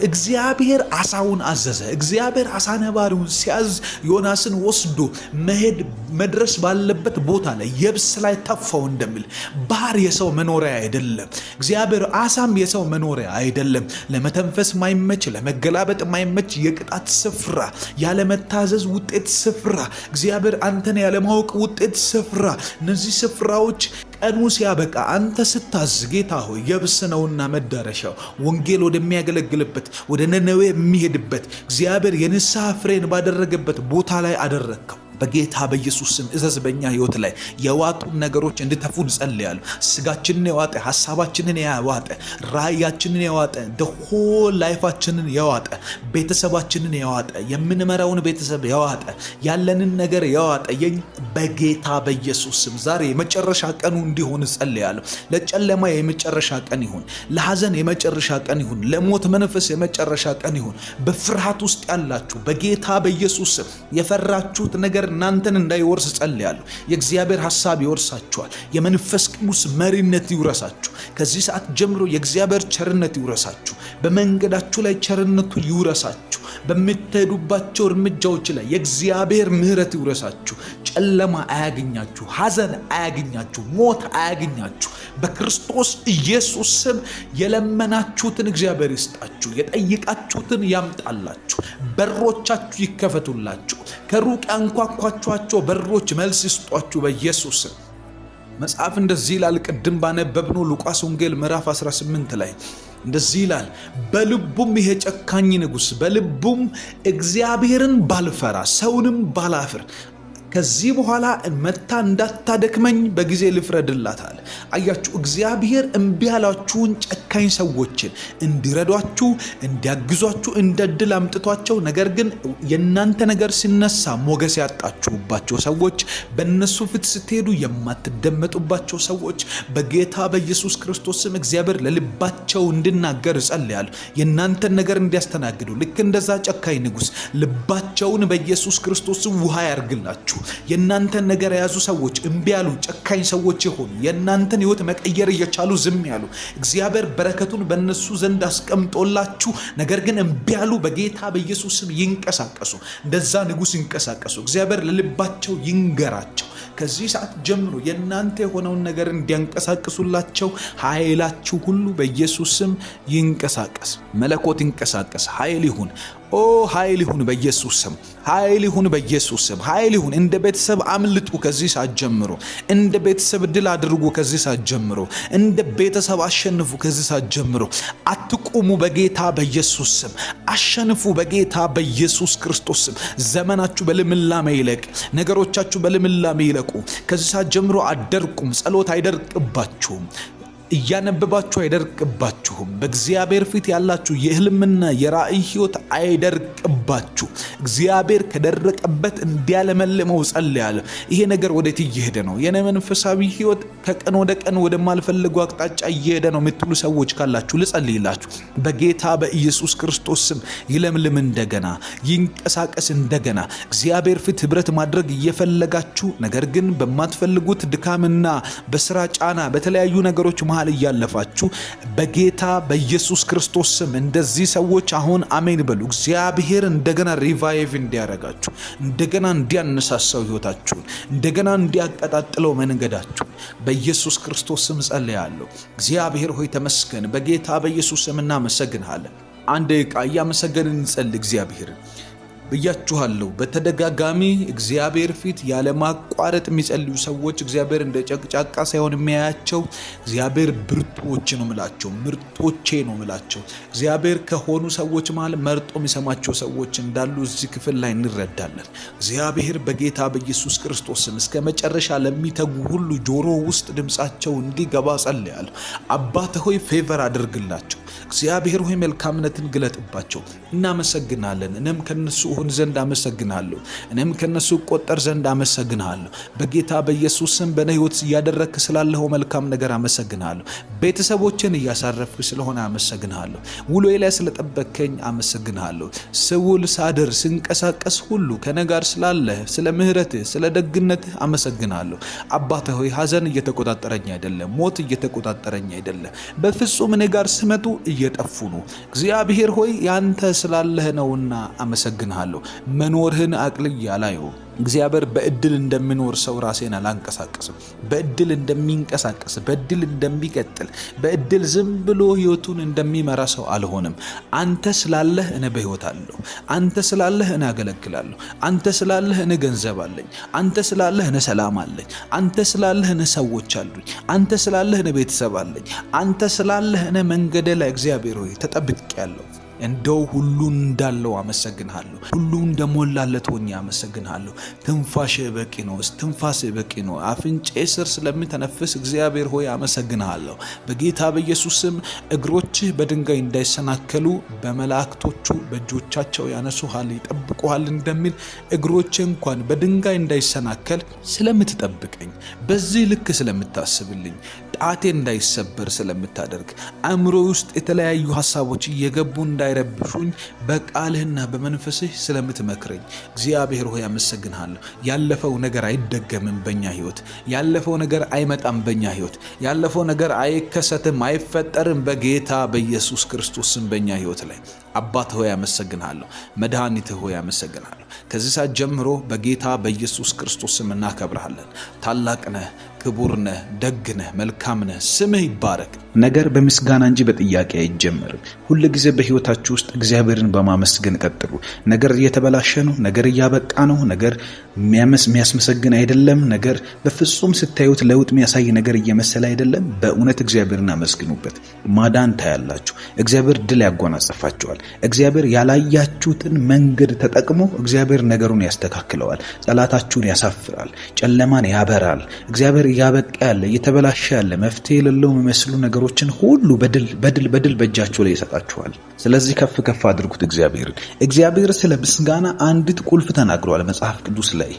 እግዚአብሔር አሳውን አዘዘ። እግዚአብሔር አሳ ነባሪውን ሲያዝ ዮናስን ወስዶ መድረስ ባለበት ቦታ ላይ የብስ ላይ ተፋው እንደሚል ባህር የሰው መኖሪያ አይደለም። እግዚአብሔር አሳም የሰው መኖሪያ አይደለም። ለመተንፈስ ማይመች፣ ለመገላበጥ ማይመች የቅጣት ስፍራ፣ ያለመታዘዝ ውጤት ስፍራ፣ እግዚአብሔር አንተን ያለማወቅ ውጤት ስፍራ። እነዚህ ስፍራዎች ቀኑ ሲያበቃ አንተ ስታዝ ጌታ ሆይ የብስ ነውና መዳረሻው ወንጌል ወደሚያገለግልበት ወደ ነነዌ የሚሄድበት እግዚአብሔር የንስሐ ፍሬን ባደረገበት ቦታ ላይ አደረግከው። በጌታ በኢየሱስ ስም እዘዝ። በእኛ ህይወት ላይ የዋጡን ነገሮች እንድተፉ እንጸልያለሁ። ስጋችንን የዋጠ ሐሳባችንን የዋጠ ራእያችንን የዋጠ ሆል ላይፋችንን የዋጠ ቤተሰባችንን የዋጠ የምንመራውን ቤተሰብ የዋጠ ያለንን ነገር የዋጠ በጌታ በኢየሱስ ስም ዛሬ የመጨረሻ ቀኑ እንዲሆን እንጸልያለሁ። ለጨለማ የመጨረሻ ቀን ይሁን፣ ለሐዘን የመጨረሻ ቀን ይሁን፣ ለሞት መንፈስ የመጨረሻ ቀን ይሁን። በፍርሃት ውስጥ ያላችሁ በጌታ በኢየሱስ ስም የፈራችሁት ነገር እናንተን እንዳይወርስ ጸልያለሁ። የእግዚአብሔር ሐሳብ ይወርሳችኋል። የመንፈስ ቅዱስ መሪነት ይውረሳችሁ። ከዚህ ሰዓት ጀምሮ የእግዚአብሔር ቸርነት ይውረሳችሁ። በመንገዳችሁ ላይ ቸርነቱ ይውረሳችሁ። በምትሄዱባቸው እርምጃዎች ላይ የእግዚአብሔር ምሕረት ይውረሳችሁ። ጨለማ አያገኛችሁ፣ ሐዘን አያገኛችሁ፣ ሞት አያገኛችሁ። በክርስቶስ ኢየሱስ ስም የለመናችሁትን እግዚአብሔር ይስጣችሁ። የጠየቃችሁትን ያምጣላችሁ። በሮቻችሁ ይከፈቱላችሁ። ከሩቅ ያንኳኳችኋቸው በሮች መልስ ይስጧችሁ በኢየሱስ ስም። መጽሐፍ እንደዚህ ይላል። ቅድም ባነበብነው ሉቃስ ወንጌል ምዕራፍ 18 ላይ እንደዚህ ይላል፣ በልቡም ይሄ ጨካኝ ንጉሥ በልቡም እግዚአብሔርን ባልፈራ ሰውንም ባላፍር ከዚህ በኋላ መታ እንዳታደክመኝ በጊዜ ልፍረድላታል። አያችሁ፣ እግዚአብሔር እምቢ ያላችሁን ጨካኝ ሰዎችን እንዲረዷችሁ እንዲያግዟችሁ እንደ ድል አምጥቷቸው፣ ነገር ግን የእናንተ ነገር ሲነሳ ሞገስ ያጣችሁባቸው ሰዎች፣ በእነሱ ፊት ስትሄዱ የማትደመጡባቸው ሰዎች በጌታ በኢየሱስ ክርስቶስ ስም እግዚአብሔር ለልባቸው እንድናገር እጸልያለሁ። የእናንተን ነገር እንዲያስተናግዱ ልክ እንደዛ ጨካኝ ንጉሥ ልባቸውን በኢየሱስ ክርስቶስ ውሃ ያርግላችሁ። የእናንተን ነገር የያዙ ሰዎች እምቢ ያሉ ጨካኝ ሰዎች የሆኑ የእናንተን ሕይወት መቀየር እየቻሉ ዝም ያሉ እግዚአብሔር በረከቱን በእነሱ ዘንድ አስቀምጦላችሁ ነገር ግን እምቢ ያሉ በጌታ በኢየሱስ ስም ይንቀሳቀሱ። እንደዛ ንጉሥ ይንቀሳቀሱ። እግዚአብሔር ለልባቸው ይንገራቸው። ከዚህ ሰዓት ጀምሮ የእናንተ የሆነውን ነገር እንዲያንቀሳቅሱላቸው ኃይላችሁ ሁሉ በኢየሱስ ስም ይንቀሳቀስ። መለኮት ይንቀሳቀስ። ኃይል ይሁን። ኃይል ይሁን በኢየሱስ ስም። ኃይል ይሁን በኢየሱስ ስም። ኃይል ይሁን። እንደ ቤተሰብ አምልጡ ከዚህ ሰዓት ጀምሮ። እንደ ቤተሰብ ድል አድርጉ ከዚህ ሰዓት ጀምሮ። እንደ ቤተሰብ አሸንፉ ከዚህ ሰዓት ጀምሮ። አትቁሙ በጌታ በኢየሱስ ስም። አሸንፉ በጌታ በኢየሱስ ክርስቶስ ስም። ዘመናችሁ በልምላሜ ይለቅ። ነገሮቻችሁ በልምላሜ ይለቁ። ከዚህ ሰዓት ጀምሮ አትደርቁም። ጸሎት አይደርቅባችሁም። እያነበባችሁ አይደርቅባችሁም። በእግዚአብሔር ፊት ያላችሁ የህልምና የራእይ ህይወት አይደርቅባችሁ። እግዚአብሔር ከደረቀበት እንዲያለመልመው ጸልያለሁ። ይሄ ነገር ወዴት እየሄደ ነው? የኔ መንፈሳዊ ህይወት ከቀን ወደ ቀን ወደማልፈልገው አቅጣጫ እየሄደ ነው የምትሉ ሰዎች ካላችሁ ልጸልይላችሁ። በጌታ በኢየሱስ ክርስቶስ ስም ይለምልም እንደገና፣ ይንቀሳቀስ እንደገና። እግዚአብሔር ፊት ህብረት ማድረግ እየፈለጋችሁ ነገር ግን በማትፈልጉት ድካምና በስራ ጫና በተለያዩ ነገሮች መሃል እያለፋችሁ በጌታ በኢየሱስ ክርስቶስ ስም እንደዚህ ሰዎች አሁን አሜን በሉ። እግዚአብሔር እንደገና ሪቫይቭ እንዲያረጋችሁ፣ እንደገና እንዲያነሳሳው ህይወታችሁን፣ እንደገና እንዲያቀጣጥለው መንገዳችሁን በኢየሱስ ክርስቶስ ስም ጸልያለሁ። እግዚአብሔር ሆይ ተመስገን። በጌታ በኢየሱስ ስም እናመሰግንሃለን። አንድ ደቂቃ እያመሰገንን እንጸልይ። እግዚአብሔር ብያችኋለሁ። በተደጋጋሚ እግዚአብሔር ፊት ያለማቋረጥ የሚጸልዩ ሰዎች እግዚአብሔር እንደ ጨቅጫቃ ሳይሆን የሚያያቸው እግዚአብሔር ብርቶች ነው ምላቸው፣ ምርጦቼ ነው ምላቸው። እግዚአብሔር ከሆኑ ሰዎች መሃል መርጦ የሚሰማቸው ሰዎች እንዳሉ እዚህ ክፍል ላይ እንረዳለን። እግዚአብሔር በጌታ በኢየሱስ ክርስቶስ ስም እስከ መጨረሻ ለሚተጉ ሁሉ ጆሮ ውስጥ ድምጻቸው እንዲገባ ጸልያለሁ። አባት ሆይ ፌቨር አድርግላቸው። እግዚአብሔር ሆይ መልካምነትን ግለጥባቸው። እናመሰግናለን። እኔም ከነሱ ሆን ዘንድ አመሰግናለሁ። እኔም ከነሱ ቆጠር ዘንድ አመሰግናለሁ። በጌታ በኢየሱስ ስም በእኔ ሕይወት እያደረክ ስላለኸው መልካም ነገር አመሰግናለሁ። ቤተሰቦችን እያሳረፍክ ስለሆነ አመሰግናለሁ። ውሎዬ ላይ ስለጠበከኝ አመሰግናለሁ። ስውል ሳድር ስንቀሳቀስ ሁሉ ከእኔ ጋር ስላለህ ስለ ምሕረትህ ስለ ደግነትህ አመሰግናለሁ። አባቴ ሆይ ሐዘን እየተቆጣጠረኝ አይደለም፣ ሞት እየተቆጣጠረኝ አይደለም። በፍጹም እኔ ጋር ስመጡ እየጠፉ ነው። እግዚአብሔር ሆይ ያንተ ስላለህ ነውና አመሰግናለሁ። መኖርህን አቅልዬ አላየውም። እግዚአብሔር በእድል እንደሚኖር ሰው ራሴን አላንቀሳቀስም። በእድል እንደሚንቀሳቀስ፣ በእድል እንደሚቀጥል፣ በእድል ዝም ብሎ ህይወቱን እንደሚመራ ሰው አልሆንም። አንተ ስላለህ እኔ በህይወት አለሁ። አንተ ስላለህ እኔ አገለግላለሁ። አንተ ስላለህ እኔ ገንዘብ አለኝ። አንተ ስላለህ እኔ ሰላም አለኝ። አንተ ስላለህ እኔ ሰዎች አሉኝ። አንተ ስላለህ እኔ ቤተሰብ አለኝ። አንተ ስላለህ እኔ መንገዴ ላይ እግዚአብሔር ሆይ ተጠብቄያለሁ። እንደው ሁሉ እንዳለው አመሰግንሃለሁ። ሁሉ እንደሞላለት ሆኜ አመሰግንሃለሁ። ትንፋሽህ በቂ ነው። ትንፋስህ በቂ ነው። አፍንጬ ስር ስለምተነፍስ እግዚአብሔር ሆይ አመሰግንሃለሁ። በጌታ በኢየሱስ ስም እግሮችህ በድንጋይ እንዳይሰናከሉ በመላእክቶቹ በእጆቻቸው ያነሱሃል፣ ይጠብቁሃል እንደሚል እግሮችህ እንኳን በድንጋይ እንዳይሰናከል ስለምትጠብቀኝ፣ በዚህ ልክ ስለምታስብልኝ፣ ጣቴ እንዳይሰበር ስለምታደርግ፣ አእምሮ ውስጥ የተለያዩ ሐሳቦች እየገቡ እንዳይረብሹኝ በቃልህና በመንፈስህ ስለምትመክረኝ እግዚአብሔር ሆይ አመሰግንሃለሁ። ያለፈው ነገር አይደገምም በእኛ ሕይወት። ያለፈው ነገር አይመጣም በእኛ ሕይወት። ያለፈው ነገር አይከሰትም፣ አይፈጠርም በጌታ በኢየሱስ ክርስቶስ ስም በእኛ ሕይወት ላይ። አባት ሆይ አመሰግንሃለሁ። መድኃኒት ሆይ አመሰግንሃለሁ። ከዚህ ሰዓት ጀምሮ በጌታ በኢየሱስ ክርስቶስ ስም እናከብርሃለን። ታላቅ ነህ፣ ክቡር ነህ፣ ደግ ነህ፣ መልካም ነህ። ስምህ ይባረክ። ነገር በምስጋና እንጂ በጥያቄ አይጀመርም። ሁል ጊዜ በሕይወታችሁ ውስጥ እግዚአብሔርን በማመስገን ቀጥሉ። ነገር እየተበላሸ ነው፣ ነገር እያበቃ ነው፣ ነገር የሚያስመሰግን አይደለም፣ ነገር በፍጹም ስታዩት ለውጥ የሚያሳይ ነገር እየመሰለ አይደለም። በእውነት እግዚአብሔርን አመስግኑበት። ማዳን ታያላችሁ። እግዚአብሔር ድል ያጎናጽፋችኋል። እግዚአብሔር ያላያችሁትን መንገድ ተጠቅሞ እግዚአብሔር ነገሩን ያስተካክለዋል። ጠላታችሁን ያሳፍራል። ጨለማን ያበራል። እግዚአብሔር እያበቃ ያለ እየተበላሸ ያለ መፍትሄ የሌለው የሚመስሉ ነገሮችን ሁሉ በድል በእጃችሁ ላይ ይሰጣችኋል። ስለዚህ ከፍ ከፍ አድርጉት እግዚአብሔርን። እግዚአብሔር ስለ ምስጋና አንዲት ቁልፍ ተናግሯል መጽሐፍ ቅዱስ ላይ።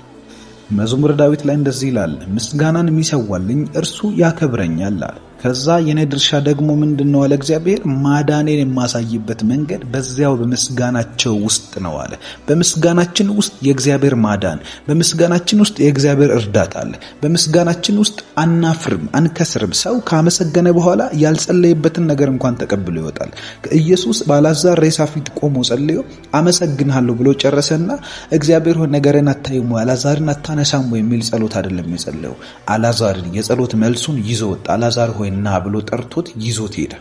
መዝሙረ ዳዊት ላይ እንደዚህ ይላል፣ ምስጋናን የሚሰዋልኝ እርሱ ያከብረኛል አለ። ከዛ የኔ ድርሻ ደግሞ ምንድነው አለ እግዚአብሔር? ማዳኔን የማሳይበት መንገድ በዚያው በምስጋናቸው ውስጥ ነው አለ። በምስጋናችን ውስጥ የእግዚአብሔር ማዳን፣ በምስጋናችን ውስጥ የእግዚአብሔር እርዳታ አለ። በምስጋናችን ውስጥ አናፍርም፣ አንከስርም። ሰው ካመሰገነ በኋላ ያልጸለየበትን ነገር እንኳን ተቀብሎ ይወጣል። ኢየሱስ በአልዓዛር ሬሳ ፊት ቆሞ ጸልዮ አመሰግንሃለሁ ብሎ ጨረሰና እግዚአብሔር ሆይ ነገርን አታይም፣ አልዓዛርን አታነሳም የሚል ጸሎት አይደለም የጸለየው። አልዓዛርን የጸሎት መልሱን ይዞ ወጣ። አልዓዛር ሆይ ና ብሎ ጠርቶት ይዞት ሄደ።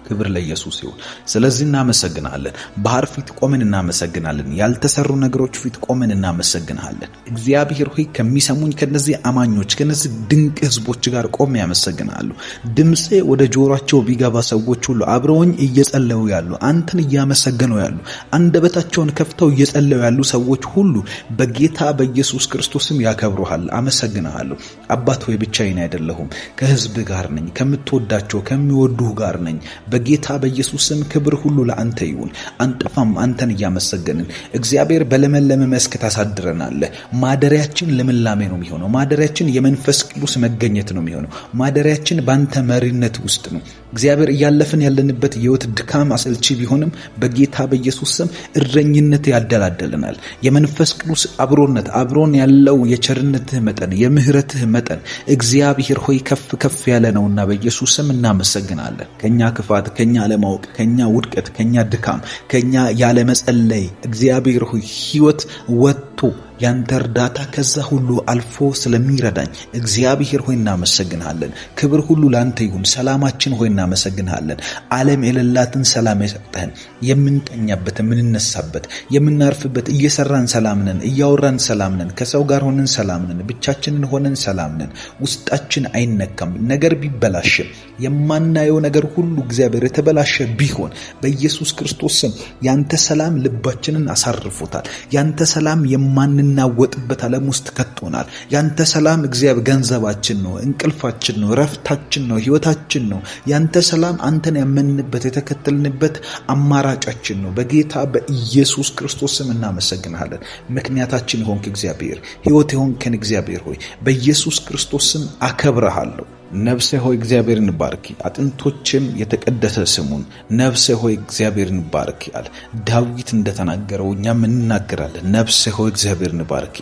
ክብር ለኢየሱስ ይሁን። ስለዚህ እናመሰግናለን። ባህር ፊት ቆመን እናመሰግናለን። ያልተሰሩ ነገሮች ፊት ቆመን እናመሰግናለን። እግዚአብሔር ሆይ ከሚሰሙኝ ከነዚህ አማኞች ከነዚህ ድንቅ ህዝቦች ጋር ቆሜ ያመሰግናሉ። ድምጼ ወደ ጆሮአቸው ቢገባ ሰዎች ሁሉ አብረውኝ እየጸለዩ ያሉ፣ አንተን እያመሰገኑ ያሉ፣ አንደበታቸውን ከፍተው እየጸለዩ ያሉ ሰዎች ሁሉ በጌታ በኢየሱስ ክርስቶስም ያከብሩሃል። አመሰግናለሁ። አባት ሆይ ብቻዬን አይደለሁም፣ ከህዝብ ጋር ነኝ፣ ከምትወዳቸው ከሚወዱህ ጋር ነኝ። በጌታ በኢየሱስ ስም ክብር ሁሉ ለአንተ ይሁን። አንጠፋም፣ አንተን እያመሰገንን። እግዚአብሔር በለመለመ መስክ ታሳድረናለህ። ማደሪያችን ልምላሜ ነው የሚሆነው። ማደሪያችን የመንፈስ ቅዱስ መገኘት ነው የሚሆነው። ማደሪያችን ባንተ መሪነት ውስጥ ነው። እግዚአብሔር እያለፈን ያለንበት የህይወት ድካም አሰልቺ ቢሆንም በጌታ በኢየሱስ ስም እረኝነት ያደላደለናል። የመንፈስ ቅዱስ አብሮነት አብሮን ያለው የቸርነትህ መጠን የምህረትህ መጠን እግዚአብሔር ሆይ ከፍ ከፍ ያለ ነውና በኢየሱስ ስም እናመሰግናለን። ከኛ ክፋት፣ ከኛ አለማወቅ፣ ከኛ ውድቀት፣ ከኛ ድካም፣ ከኛ ያለመጸለይ እግዚአብሔር ሆይ ህይወት ወጥቶ ያንተ እርዳታ ከዛ ሁሉ አልፎ ስለሚረዳኝ እግዚአብሔር ሆይ እናመሰግናለን። ክብር ሁሉ ላንተ ይሁን። ሰላማችን ሆይ እናመሰግናለን። ዓለም የሌላትን ሰላም የሰጠህን፣ የምንተኛበት፣ የምንነሳበት፣ የምናርፍበት፣ እየሰራን ሰላም ነን፣ እያወራን ሰላም ነን፣ ከሰው ጋር ሆነን ሰላም ነን፣ ብቻችንን ሆነን ሰላም ነን። ውስጣችን አይነካም። ነገር ቢበላሽም የማናየው ነገር ሁሉ እግዚአብሔር የተበላሸ ቢሆን በኢየሱስ ክርስቶስ ስም ያንተ ሰላም ልባችንን አሳርፎታል። ያንተ ሰላም የማንናወጥበት ዓለም ውስጥ ከቶናል። ያንተ ሰላም እግዚአብሔር ገንዘባችን ነው፣ እንቅልፋችን ነው፣ ረፍታችን ነው፣ ህይወታችን ነው። ያንተ ሰላም አንተን ያመንበት የተከተልንበት አማራጫችን ነው። በጌታ በኢየሱስ ክርስቶስ ስም እናመሰግናለን። ምክንያታችን ሆንክ እግዚአብሔር፣ ህይወት ሆንከን እግዚአብሔር ሆይ በኢየሱስ ክርስቶስ ስም አከብረሃለሁ። ነፍሴ ሆይ እግዚአብሔርን ባርኪ፣ አጥንቶችም የተቀደሰ ስሙን። ነፍሴ ሆይ እግዚአብሔርን ባርኪ አለ ዳዊት እንደተናገረው እኛም እንናገራለን። ነፍሴ ሆይ እግዚአብሔርን ባርኪ፣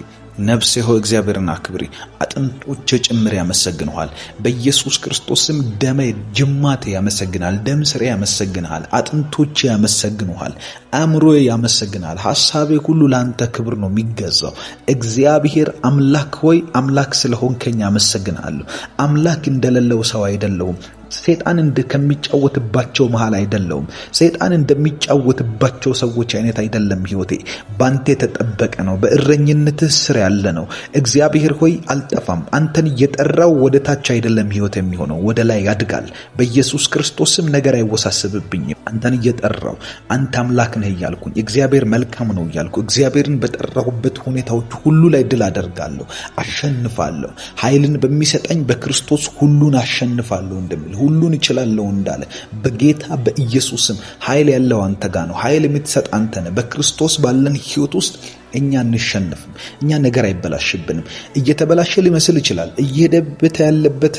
ነፍሴ ሆይ እግዚአብሔርን አክብሪ፣ አጥንቶቼ ጭምር ያመሰግንሃል። በኢየሱስ ክርስቶስም ደሜ ጅማቴ ያመሰግናል፣ ደም ስሬ ያመሰግንሃል፣ አጥንቶቼ ያመሰግኑሃል፣ አእምሮዬ ያመሰግናል። ሐሳቤ ሁሉ ላንተ ክብር ነው የሚገዛው። እግዚአብሔር አምላክ ሆይ አምላክ ስለሆንከኝ ያመሰግናለሁ። አምላክ እንደሌለው ሰው አይደለሁም። ሰይጣን ከሚጫወትባቸው መሃል አይደለሁም። ሰይጣን እንደሚጫወትባቸው ሰዎች አይነት አይደለም ህይወቴ። ባንተ የተጠበቀ ነው። በእረኝነትህ ስር ያለ ነው። እግዚአብሔር ሆይ አልጠፋም። አንተን እየጠራው ወደ ታች አይደለም ህይወት የሚሆነው፣ ወደ ላይ ያድጋል። በኢየሱስ ክርስቶስም ነገር አይወሳሰብብኝም። አንተን እየጠራው አንተ አምላክ ነህ እያልኩኝ እግዚአብሔር መልካም ነው እያልኩ እግዚአብሔርን በጠራሁበት ሁኔታዎች ሁሉ ላይ ድል አደርጋለሁ፣ አሸንፋለሁ። ኃይልን በሚሰጠኝ በክርስቶስ ሁሉን አሸንፋለሁ እንደሚል ሁሉን እችላለሁ እንዳለ በጌታ በኢየሱስም ኃይል ያለው አንተ ጋር ነው። ኃይል የምትሰጥ አንተ ነህ። በክርስቶስ ባለን ህይወት ውስጥ እኛ እንሸነፍም። እኛ ነገር አይበላሽብንም። እየተበላሸ ሊመስል ይችላል። እየሄደበት ያለበት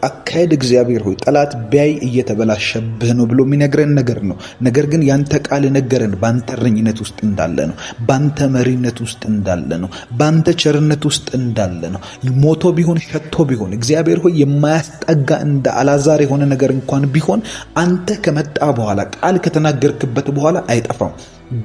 አካሄድ እግዚአብሔር ሆይ ጠላት ቢያይ እየተበላሸብህ ነው ብሎ የሚነግረን ነገር ነው። ነገር ግን ያንተ ቃል ነገረን ባንተ እረኝነት ውስጥ እንዳለ ነው። ባንተ መሪነት ውስጥ እንዳለ ነው። ባንተ ቸርነት ውስጥ እንዳለ ነው። ሞቶ ቢሆን ሸቶ ቢሆን እግዚአብሔር ሆይ የማያስጠጋ እንደ አልዓዛር የሆነ ነገር እንኳን ቢሆን አንተ ከመጣ በኋላ ቃል ከተናገርክበት በኋላ አይጠፋም።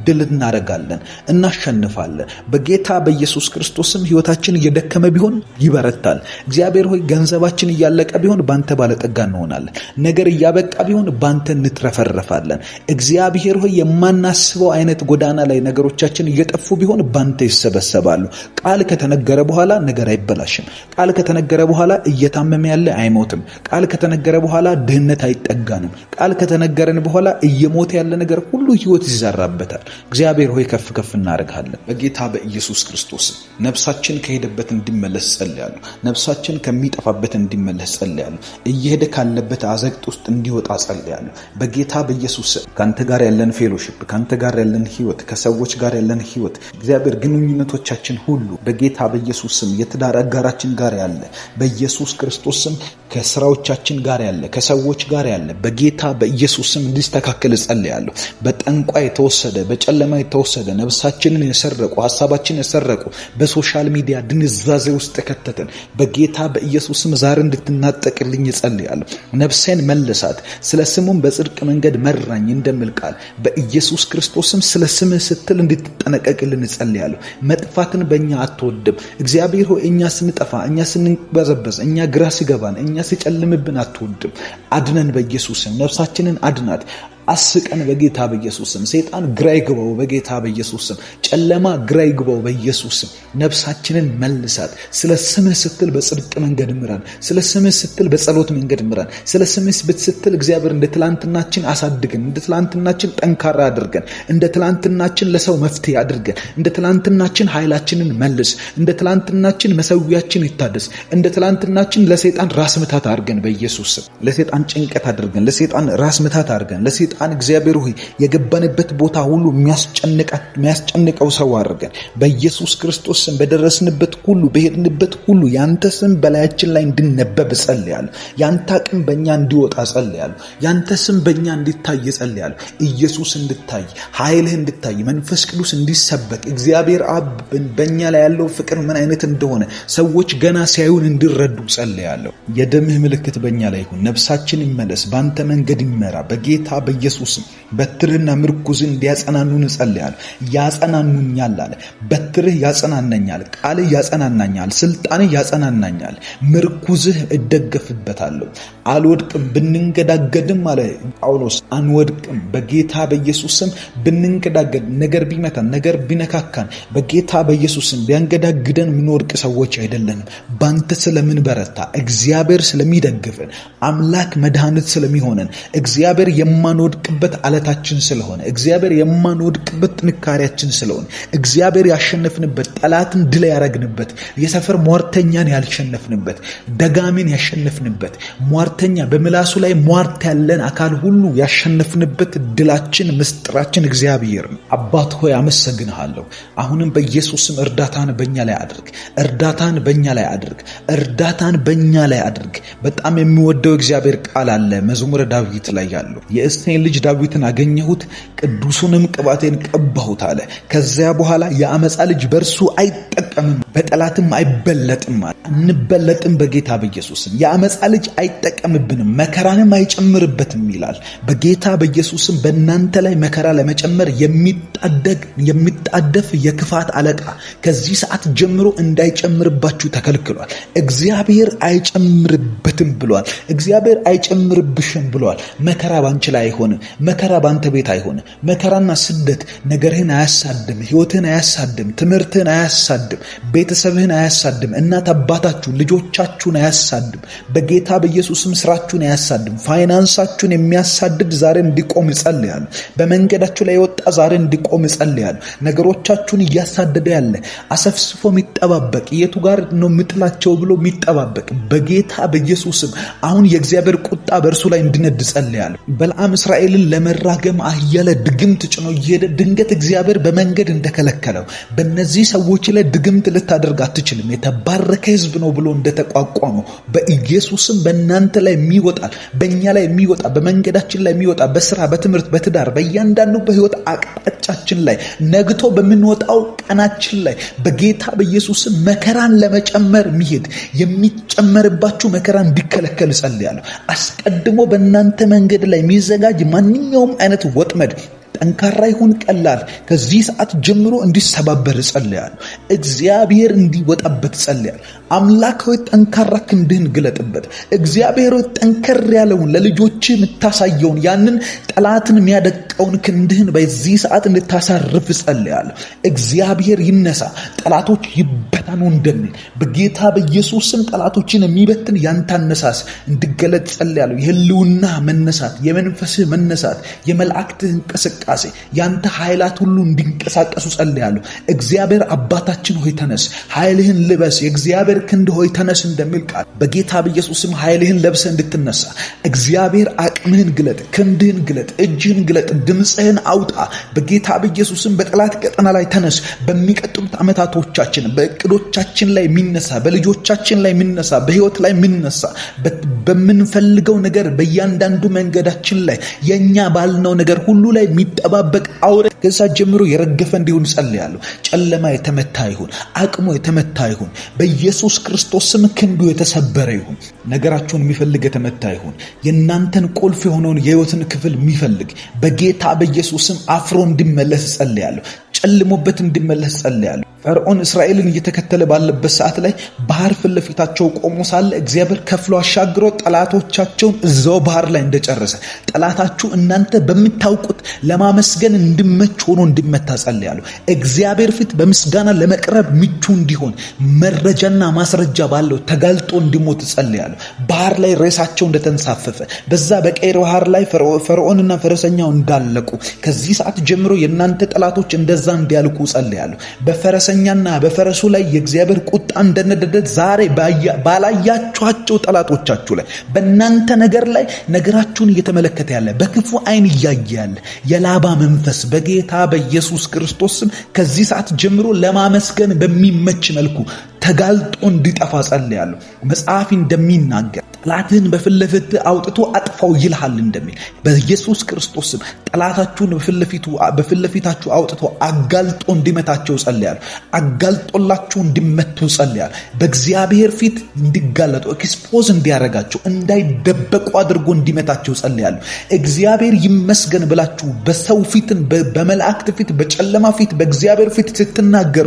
ድል እናደርጋለን፣ እናሸንፋለን። በጌታ በኢየሱስ ክርስቶስም ህይወታችን እየደከመ ቢሆን ይበረታል። እግዚአብሔር ሆይ ገንዘባችን እያለቀ ቢሆን ባንተ ባለጠጋ እንሆናለን። ነገር እያበቃ ቢሆን ባንተ እንትረፈረፋለን። እግዚአብሔር ሆይ የማናስበው አይነት ጎዳና ላይ ነገሮቻችን እየጠፉ ቢሆን ባንተ ይሰበሰባሉ። ቃል ከተነገረ በኋላ ነገር አይበላሽም። ቃል ከተነገረ በኋላ እየታመመ ያለ አይሞትም። ቃል ከተነገረ በኋላ ድህነት አይጠጋንም። ቃል ከተነገረን በኋላ እየሞተ ያለ ነገር ሁሉ ህይወት ይዘራበት። እግዚአብሔር ሆይ ከፍ ከፍ እናደርጋለን በጌታ በኢየሱስ ክርስቶስ። ነፍሳችን ከሄደበት እንዲመለስ ጸልያለሁ። ነፍሳችን ከሚጠፋበት እንዲመለስ ጸልያለሁ። እየሄደ ካለበት አዘቅት ውስጥ እንዲወጣ ጸልያለሁ በጌታ በኢየሱስ። ካንተ ጋር ያለን ፌሎሺፕ፣ ካንተ ጋር ያለን ህይወት፣ ከሰዎች ጋር ያለን ህይወት እግዚአብሔር ግንኙነቶቻችን ሁሉ በጌታ በኢየሱስ ስም፣ የትዳር አጋራችን ጋር ያለ በኢየሱስ ክርስቶስ ስም፣ ከስራዎቻችን ጋር ያለ ከሰዎች ጋር ያለ በጌታ በኢየሱስ ስም እንዲስተካከል ጸልያለሁ። በጠንቋ የተወሰደ በጨለማ የተወሰደ ነፍሳችንን የሰረቁ ሐሳባችንን የሰረቁ በሶሻል ሚዲያ ድንዛዜ ውስጥ ከተተን በጌታ በኢየሱስም ዛሬ እንድትናጠቅልኝ እጸልያለሁ። ነፍሴን መልሳት፣ ስለ ስሙም በጽድቅ መንገድ መራኝ እንደሚል ቃል በኢየሱስ ክርስቶስም ስለ ስምህ ስትል እንድትጠነቀቅልን እጸልያለሁ። መጥፋትን በእኛ አትወድም እግዚአብሔር ሆይ። እኛ ስንጠፋ፣ እኛ ስንበዘበዝ፣ እኛ ግራ ሲገባን፣ እኛ ሲጨልምብን አትወድም። አድነን በኢየሱስም። ነፍሳችንን አድናት፣ አስቀን በጌታ በኢየሱስም። ሰይጣን ግራ ይግባው በጌታ በኢየሱስም። ጨለማ ግራ ይግባው በኢየሱስም። ነፍሳችንን መልሳት። ስለ ስምህ ስትል በጽድቅ መንገድ ምራን። ስለ ስምህ ስትል በጸሎት መንገድ ምራን። ስለ ስምህ ስትል እግዚአብሔር እንደ ትላንትናችን አሳድገን፣ እንደ ትላንትናችን ጠንካራ አድርገን፣ እንደ ትላንትናችን ለሰው መፍትሄ አድርገን፣ እንደ ትላንትናችን ኃይላችንን መልስ፣ እንደ ትላንትናችን መሰዊያችን ይታደስ፣ እንደ ትላንትናችን ለሰይጣን ራስ ምታት አድርገን በኢየሱስም። ለሰይጣን ጭንቀት አድርገን፣ ለሰይጣን ራስ ምታት አድርገን፣ ለሰይጣን እግዚአብሔር ሆይ የገባንበት ቦታ ሁሉ የሚያስጨንቀው ሰው አድርገን በኢየሱስ ክርስቶስ ስም። በደረስንበት ሁሉ በሄድንበት ሁሉ ያንተ ስም በላያችን ላይ እንዲነበብ ጸልያለሁ። ያንተ አቅም በእኛ እንዲወጣ ጸልያለሁ። ያንተ ስም በእኛ እንዲታይ ጸልያለሁ። ኢየሱስ እንድታይ፣ ኃይልህ እንድታይ፣ መንፈስ ቅዱስ እንዲሰበክ፣ እግዚአብሔር አብ በእኛ ላይ ያለው ፍቅር ምን አይነት እንደሆነ ሰዎች ገና ሲያዩን እንዲረዱ ጸልያለሁ። የደምህ ምልክት በእኛ ላይ ይሁን። ነፍሳችን ይመለስ፣ በአንተ መንገድ ይመራ በጌታ በኢየሱስ በትርህና ምርኩዝህ እንዲያጸናኑን እጸልያለሁ። ያጸናኑኛል አለ። በትርህ ያጸናናኛል፣ ቃልህ ያጸናናኛል፣ ስልጣንህ ያጸናናኛል። ምርኩዝህ እደገፍበታለሁ፣ አልወድቅም። ብንንገዳገድም አለ ጳውሎስ አንወድቅም። በጌታ በኢየሱስም ብንንገዳገድ፣ ነገር ቢመታን፣ ነገር ቢነካካን በጌታ በኢየሱስም ቢያንገዳግደን የምንወድቅ ሰዎች አይደለንም። ባንተ ስለምን በረታ፣ እግዚአብሔር ስለሚደግፈን፣ አምላክ መድኃኒት ስለሚሆነን፣ እግዚአብሔር የማንወድቅበት አለታችን ስለሆነ፣ እግዚአብሔር የማንወድቅበት ጥንካሬያችን ስለሆነ፣ እግዚአብሔር ያሸነፍንበት፣ ጠላትን ድል ያረግንበት፣ የሰፈር ሟርተኛን ያልሸነፍንበት፣ ደጋሚን ያሸነፍንበት፣ ሟርተኛ በምላሱ ላይ ሟርት ያለን አካል ሁሉ ያሸነፍንበት ድላችን፣ ምስጢራችን እግዚአብሔር ነው። አባት ሆይ አመሰግንሃለሁ። አሁንም በኢየሱስም እርዳታን በእኛ ላይ አድርግ፣ እርዳታን በእኛ ላይ አድርግ፣ እርዳታን በእኛ ላይ አድርግ። በጣም የሚወደው እግዚአብሔር ቃል አለ መዝሙረ ዳዊት ላይ ያለው የእስቴን የእሴይን ልጅ ዳዊትን አገኘሁት፣ ቅዱሱንም ቅባቴን ቀባሁት አለ። ከዚያ በኋላ የአመፃ ልጅ በእርሱ አይጠቀምም፣ በጠላትም አይበለጥም አለ። እንበለጥም በጌታ በኢየሱስም። የአመፃ ልጅ አይጠቀምብንም፣ መከራንም አይጨምርበትም ይላል። በጌታ በኢየሱስም በእናንተ ላይ መከራ ለመጨመር የሚጣደፍ የክፋት አለቃ ከዚህ ሰዓት ጀምሮ እንዳይጨምርባችሁ ተከልክሏል። እግዚአብሔር አይጨምርበትም ብሏል። እግዚአብሔር አይጨምርብሽም ብሏል። መከራ ባንቺ ላይ አይሆንም። መከራ ባንተ ቤት አይሆንም። መከራና ስደት ነገርህን አያሳድም፣ ህይወትህን አያሳድም፣ ትምህርትህን አያሳድም፣ ቤተሰብህን አያሳድም፣ እናት አባታችሁን፣ ልጆቻችሁን አያሳድም። በጌታ በኢየሱስም ስራችሁን አያሳድም። ፋይናንሳችሁን የሚያሳድድ ዛሬ እንዲቆም እጸልያለሁ። በመንገዳችሁ ላይ የወጣ ዛሬ እንዲቆም እጸልያለሁ። ነገሮቻችሁን እያሳደደ ያለ አሰፍስፎ የሚጠባበቅ የቱ ጋር ነው የምጥላቸው ብሎ የሚጠባበቅ በጌታ በኢየሱስም አሁን የእግዚአብሔር ቁጣ በእርሱ ላይ እንዲነድ ጸልያለሁ። በለዓም እስራኤልን ለመራገም አህያ ላይ ድግምት ጭኖ እየሄደ ድንገት እግዚአብሔር በመንገድ እንደከለከለው በእነዚህ ሰዎች ላይ ድግምት ልታደርግ አትችልም፣ የተባረከ ህዝብ ነው ብሎ እንደተቋቋመው በኢየሱስም በእናንተ ላይ የሚወጣል፣ በእኛ ላይ የሚወጣ፣ በመንገዳችን ላይ የሚወጣ፣ በስራ፣ በትምህርት፣ በትዳር፣ በእያንዳንዱ በህይወት አቅጣጫችን ላይ ነግቶ በምንወጣው ቀናችን ላይ በጌታ በኢየሱስም መከራን ለመጨመር የሚሄድ የሚጨመርባችሁ መከራ እንዲከለከል ጸልያለሁ። አስቀድሞ በእናንተ መንገድ ላይ የሚዘጋጅ ማንኛውም አይነት ወጥመድ ጠንካራ ይሁን ቀላል ከዚህ ሰዓት ጀምሮ እንዲሰባበር ጸልያለሁ። እግዚአብሔር እንዲወጣበት ጸልያለሁ። አምላክ ሆይ ጠንካራ ክንድህን ግለጥበት። እግዚአብሔር ሆይ ጠንከር ያለውን ለልጆች የምታሳየውን ያንን ጠላትን የሚያደቀውን ክንድህን በዚህ ሰዓት እንድታሳርፍ ጸልያለሁ። እግዚአብሔር ይነሳ፣ ጠላቶች ይበታኑ እንደሚል በጌታ በኢየሱስም ጠላቶችን የሚበትን ያንተ አነሳስ እንዲገለጥ ጸልያለሁ። የህልውና መነሳት፣ የመንፈስህ መነሳት፣ የመላእክትህ እንቅስቃሴ፣ ያንተ ኃይላት ሁሉ እንዲንቀሳቀሱ ጸልያለሁ። እግዚአብሔር አባታችን ሆይ ተነስ፣ ኃይልህን ልበስ፣ የእግዚአብሔር ክንድ ሆይ ተነስ እንደሚል ቃል በጌታ በኢየሱስም ኃይልህን ለብሰ እንድትነሳ እግዚአብሔር አቅምህን ግለጥ፣ ክንድህን ግለጥ፣ እጅህን ግለጥ፣ ድምፅህን አውጣ። በጌታ በኢየሱስም በጠላት ቀጠና ላይ ተነስ። በሚቀጥሉት ዓመታቶቻችን በእቅዶቻችን ላይ የሚነሳ፣ በልጆቻችን ላይ የሚነሳ፣ በህይወት ላይ የሚነሳ፣ በምንፈልገው ነገር በእያንዳንዱ መንገዳችን ላይ የኛ ባልነው ነገር ሁሉ ላይ የሚጠባበቅ አውሬ ከዛ ጀምሮ የረገፈ እንዲሆን ጸልያለሁ። ጨለማ የተመታ ይሁን፣ አቅሙ የተመታ ይሁን፣ በኢየሱስ ክርስቶስ ስም ክንዱ የተሰበረ ይሁን። ነገራችሁን የሚፈልግ የተመታ ይሁን። የእናንተን ቁልፍ የሆነውን የህይወትን ክፍል የሚፈልግ በጌታ በኢየሱስ ስም አፍሮ እንዲመለስ ጸልያለሁ። ጨልሞበት እንዲመለስ ጸልያለሁ። ፈርዖን እስራኤልን እየተከተለ ባለበት ሰዓት ላይ ባህር ፊት ለፊታቸው ቆሞ ሳለ እግዚአብሔር ከፍሎ አሻግሮ ጠላቶቻቸውን እዛው ባህር ላይ እንደጨረሰ ጠላታችሁ እናንተ በምታውቁት ለማመስገን እንዲመች ሆኖ እንዲመታ ጸልያለሁ። እግዚአብሔር ፊት በምስጋና ለመቅረብ ምቹ እንዲሆን መረጃና ማስረጃ ባለው ተጋልጦ እንዲሞት ጸልያለሁ። ባህር ላይ ሬሳቸው እንደተንሳፈፈ በዛ በቀይ ባህር ላይ ፈርዖንና ፈረሰኛው እንዳለቁ ከዚህ ሰዓት ጀምሮ የእናንተ ጠላቶች እንደዛ እንዲያልቁ ጸልያለሁ። በፈረሰኛና በፈረሱ ላይ የእግዚአብሔር ቁጣ እንደነደደ ዛሬ ባላያችኋቸው ጠላቶቻችሁ ላይ በእናንተ ነገር ላይ ነገራችሁን እየተመለከተ ያለ በክፉ አይን እያየ ያለ የላባ መንፈስ በጌታ በኢየሱስ ክርስቶስ ስም ከዚህ ሰዓት ጀምሮ ለማመስገን በሚመች መልኩ ተጋልጦ እንዲጠፋ ጸልያለሁ። መጽሐፍ እንደሚናገር ጠላትህን በፊት ለፊት አውጥቶ አጥፋው ይልሃል እንደሚል በኢየሱስ ክርስቶስ ስም ጠላታችሁን በፊት ለፊታችሁ አውጥቶ አጋልጦ እንዲመታቸው ጸልያለሁ። አጋልጦላችሁ እንዲመቱ ጸልያለሁ። በእግዚአብሔር ፊት እንዲጋለጡ ኤክስፖዝ እንዲያረጋቸው እንዳይደበቁ አድርጎ እንዲመታቸው ጸልያለሁ። እግዚአብሔር ይመስገን ብላችሁ በሰው ፊትን በመላእክት ፊት በጨለማ ፊት በእግዚአብሔር ፊት ስትናገሩ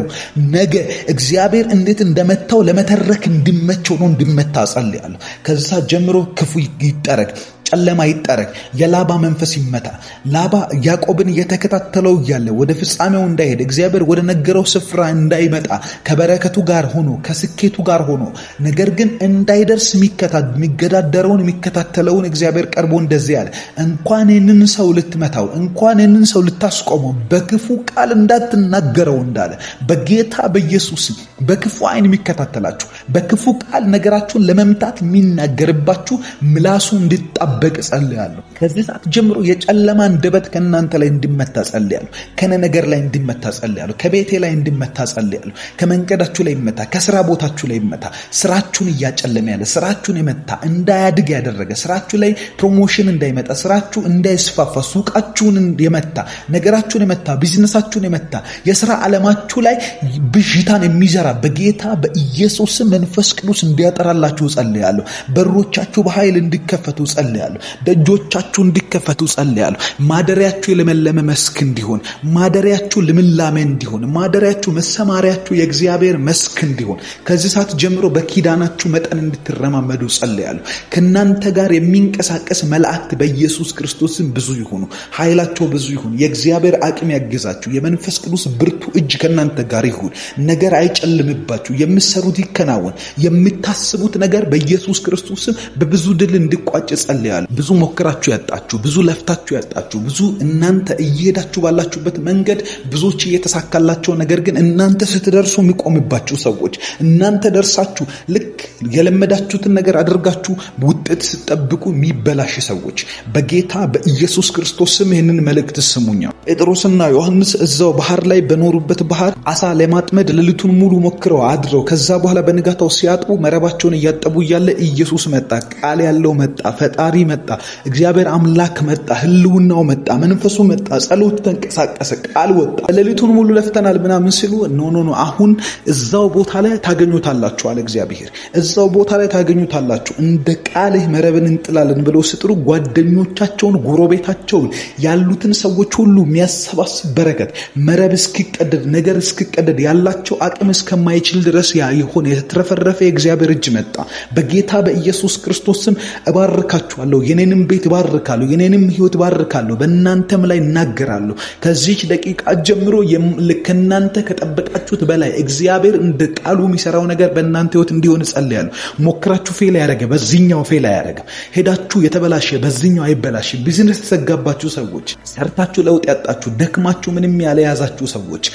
ነገ እግዚአብሔር እንዴት እንደመታው ለመተረክ እንዲመቸው ነው እንዲመታ ጸልያለሁ። ከዛ ጀምሮ ክፉ ይጠረግ፣ ጨለማ ይጠረግ፣ የላባ መንፈስ ይመታ። ላባ ያዕቆብን እየተከታተለው እያለ ወደ ፍጻሜው እንዳይሄድ እግዚአብሔር ወደ ነገረው ስፍራ እንዳይመጣ ከበረከቱ ጋር ሆኖ ከስኬቱ ጋር ሆኖ ነገር ግን እንዳይደርስ የሚገዳደረውን የሚከታተለውን እግዚአብሔር ቀርቦ እንደዚህ ያለ እንኳን ይህንን ሰው ልትመታው እንኳን ይህንን ሰው ልታስቆመው በክፉ ቃል እንዳትናገረው እንዳለ በጌታ በኢየሱስ በክፉ አይን የሚከታተላችሁ በክፉ ቃል ነገራችሁን ለመምታት የሚናገርባችሁ ምላሱ እንዲጣበቅ ጸልያለሁ። ከዚህ ሰዓት ጀምሮ የጨለማ አንደበት ከእናንተ ላይ እንዲመታ ጸልያለሁ። ከነ ነገር ላይ እንዲመታ ጸልያለሁ። ከቤቴ ላይ እንዲመታ ጸልያለሁ። ከመንገዳችሁ ላይ ይመታ፣ ከስራ ቦታችሁ ላይ ይመታ። ስራችሁን እያጨለመ ያለ ስራችሁን የመታ እንዳያድግ ያደረገ ስራችሁ ላይ ፕሮሞሽን እንዳይመጣ ስራችሁ እንዳይስፋፋ ሱቃችሁን የመታ ነገራችሁን የመታ ቢዝነሳችሁን የመታ የስራ ዓለማችሁ ላይ ብዥታን የሚዘራ በጌታ በኢየሱስ መንፈስ ቅዱስ እንዲያጠራላችሁ ጸልያለሁ። በሮቻችሁ በኃይል እንዲከፈቱ ጸልያለሁ። ደጆቻችሁ እንዲከፈቱ ጸልያለሁ። ማደሪያችሁ የለመለመ መስክ እንዲሆን፣ ማደሪያችሁ ልምላሜ እንዲሆን፣ ማደሪያችሁ መሰማሪያችሁ የእግዚአብሔር መስክ እንዲሆን ከዚህ ሰዓት ጀምሮ በኪዳናችሁ መጠን እንድትረማመዱ ጸልያለሁ። ከናንተ ጋር የሚንቀሳቀስ መላእክት በኢየሱስ ክርስቶስም ብዙ ይሁኑ፣ ኃይላቸው ብዙ ይሁን። የእግዚአብሔር አቅም ያግዛችሁ። የመንፈስ ቅዱስ ብርቱ እጅ ከናንተ ጋር ይሁን። ነገር አይጨልምባችሁ። የምትሰሩት ይከናወን። የምታስቡት ነገር በኢየሱስ ክርስቶስም በብዙ ድል እንዲቋጭ ጸልያለሁ። ብዙ ሞክራችሁ ያጣችሁ፣ ብዙ ለፍታችሁ ያጣችሁ፣ ብዙ እናንተ እየሄዳችሁ ባላችሁበት መንገድ ብዙዎች እየተሳካላቸው ነገር ግን እናንተ ስትደርሱ የሚቆምባችሁ ሰዎች፣ እናንተ ደርሳችሁ ልክ የለመዳችሁትን ነገር አድርጋችሁ ውጤት ስትጠብቁ የሚበላሽ ሰዎች በጌታ በኢየሱስ ክርስቶስ ስም ይህንን መልእክት ስሙኛ። ጴጥሮስና ዮሐንስ እዛው ባህር ላይ በኖሩበት ባህር አሳ ለማጥመድ ሌሊቱን ሙሉ ሞክረው አድረው ከዛ በኋላ በንጋታው ሲያጥቡ መረባቸውን እያጠቡ እያለ ኢየሱስ መጣ። ቃል ያለው መጣ። ፈጣሪ መጣ። እግዚአብሔር አምላክ መጣ። ህልውናው መጣ። መንፈሱ መጣ። ጸሎት ተንቀሳቀሰ። ቃል ወጣ። ሌሊቱን ሙሉ ለፍተናል ምናምን ሲሉ ኖ አሁን እዛው ቦታ ላይ ታገኙታላችሁ አለ እግዚአብሔር። እዛው ቦታ ላይ ታገኙታላችሁ። እንደ ቃልህ መረብን እንጥላለን ብለው ሲጥሩ ጓደኞቻቸውን፣ ጎረቤታቸውን ያሉትን ሰዎች ሁሉ የሚያሰባስብ በረከት መረብ እስኪቀደድ ነገር እስኪቀደድ ያላቸው አቅም እስከማይችል ድረስ ያ የሆነ የተትረፈረፈ የእግዚአብሔር እጅ መጣ። በጌታ በኢየሱስ ክርስቶስ ስም እባርካችኋለሁ። የኔንም ቤት እባርካለሁ። የኔንም ህይወት እባርካለሁ። በእናንተም ላይ እናገራለሁ። ከዚች ደቂቃ ጀምሮ ከእናንተ ከጠበቃችሁት በላይ እግዚአብሔር እንደ ቃሉ የሚሰራው ነገር በእናንተ ህይወት እንዲሆን ጸልያለሁ። ሞክራችሁ ፌል ያደረገ በዚህኛው ፌል አያደርግም። ሄዳችሁ የተበላሸ በዚህኛው አይበላሽም። ቢዝነስ የተዘጋባችሁ ሰዎች፣ ሰርታችሁ ለውጥ ያጣችሁ፣ ደክማችሁ ምንም ያለያዛችሁ ሰዎች፣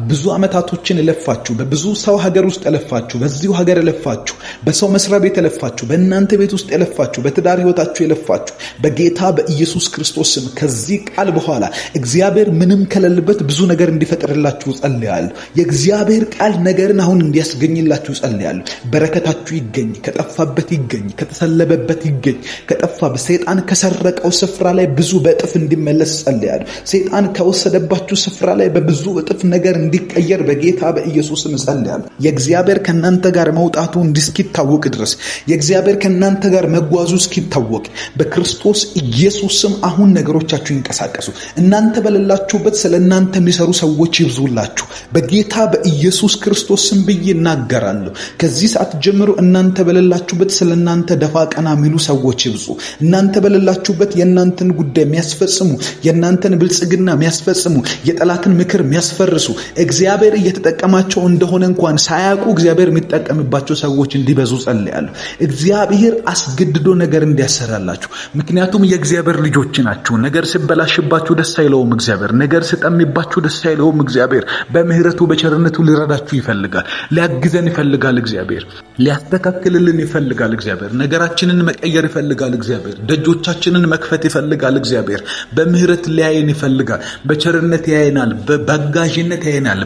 ብዙ አመታቶችን የለፋችሁ፣ በብዙ ሰው ሀገር ውስጥ የለፋችሁ፣ በዚሁ ሀገር የለፋችሁ፣ በሰው መስሪያ ቤት የለፋችሁ፣ በእናንተ ቤት ውስጥ የለፋችሁ፣ በትዳር ህይወታችሁ የለፋችሁ በጌታ በኢየሱስ ክርስቶስ ስም ከዚህ ቃል በኋላ እግዚአብሔር ምንም ከሌለበት ብዙ ነገር እንዲፈጥርላችሁ ጸልያለሁ። የእግዚአብሔር ቃል ነገርን አሁን እንዲያስገኝላችሁ ጸልያለሁ። በረከታችሁ ይገኝ፣ ከጠፋበት ይገኝ፣ ከተሰለበበት ይገኝ፣ ከጠፋ በሰይጣን ከሰረቀው ስፍራ ላይ ብዙ በእጥፍ እንዲመለስ ጸልያለሁ። ሰይጣን ከወሰደባችሁ ስፍራ ላይ በብዙ እጥፍ ነገር እንዲቀየር በጌታ በኢየሱስ ስም ጸልያለሁ። የእግዚአብሔር ከእናንተ ጋር መውጣቱ እስኪታወቅ ድረስ የእግዚአብሔር ከእናንተ ጋር መጓዙ እስኪታወቅ በክርስቶስ ኢየሱስ ስም አሁን ነገሮቻችሁ ይንቀሳቀሱ። እናንተ በሌላችሁበት ስለ እናንተ የሚሰሩ ሰዎች ይብዙላችሁ በጌታ በኢየሱስ ክርስቶስ ስም ብዬ እናገራለሁ። ከዚህ ሰዓት ጀምሮ እናንተ በሌላችሁበት ስለ እናንተ ደፋ ቀና የሚሉ ሰዎች ይብዙ። እናንተ በሌላችሁበት የእናንተን ጉዳይ የሚያስፈጽሙ፣ የእናንተን ብልጽግና የሚያስፈጽሙ፣ የጠላትን ምክር የሚያስፈርሱ እግዚአብሔር እየተጠቀማቸው እንደሆነ እንኳን ሳያውቁ እግዚአብሔር የሚጠቀምባቸው ሰዎች እንዲበዙ ጸልያለሁ። እግዚአብሔር አስገድዶ ነገር እንዲያሰራላችሁ። ምክንያቱም የእግዚአብሔር ልጆች ናችሁ። ነገር ሲበላሽባችሁ ደስ አይለውም እግዚአብሔር። ነገር ሲጠምባችሁ ደስ አይለውም እግዚአብሔር። በምህረቱ በቸርነቱ ሊረዳችሁ ይፈልጋል። ሊያግዘን ይፈልጋል እግዚአብሔር። ሊያስተካክልልን ይፈልጋል እግዚአብሔር። ነገራችንን መቀየር ይፈልጋል እግዚአብሔር። ደጆቻችንን መክፈት ይፈልጋል እግዚአብሔር። በምህረት ሊያየን ይፈልጋል። በቸርነት ያየናል። በአጋዥነት ያየናል።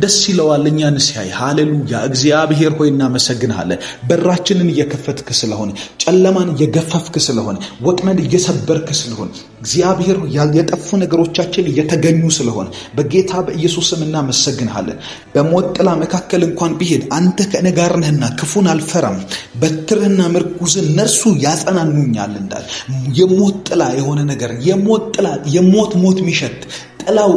ደስ ይለዋል እኛን ሲያይ። ሃሌሉያ። እግዚአብሔር ሆይ እናመሰግንሃለን። በራችንን እየከፈትክ ስለሆነ፣ ጨለማን እየገፈፍክ ስለሆነ፣ ወጥመድ እየሰበርክ ስለሆነ እግዚአብሔር የጠፉ ነገሮቻችን እየተገኙ ስለሆነ በጌታ በኢየሱስ ስም እናመሰግንሃለን። በሞት ጥላ መካከል እንኳን ቢሄድ አንተ ከእኔ ጋር ነህና ክፉን አልፈራም፣ በትርህና ምርኩዝ እነርሱ ያጸናኑኛል እንዳለ የሞት ጥላ የሆነ ነገር የሞት የሚሸት ጥላው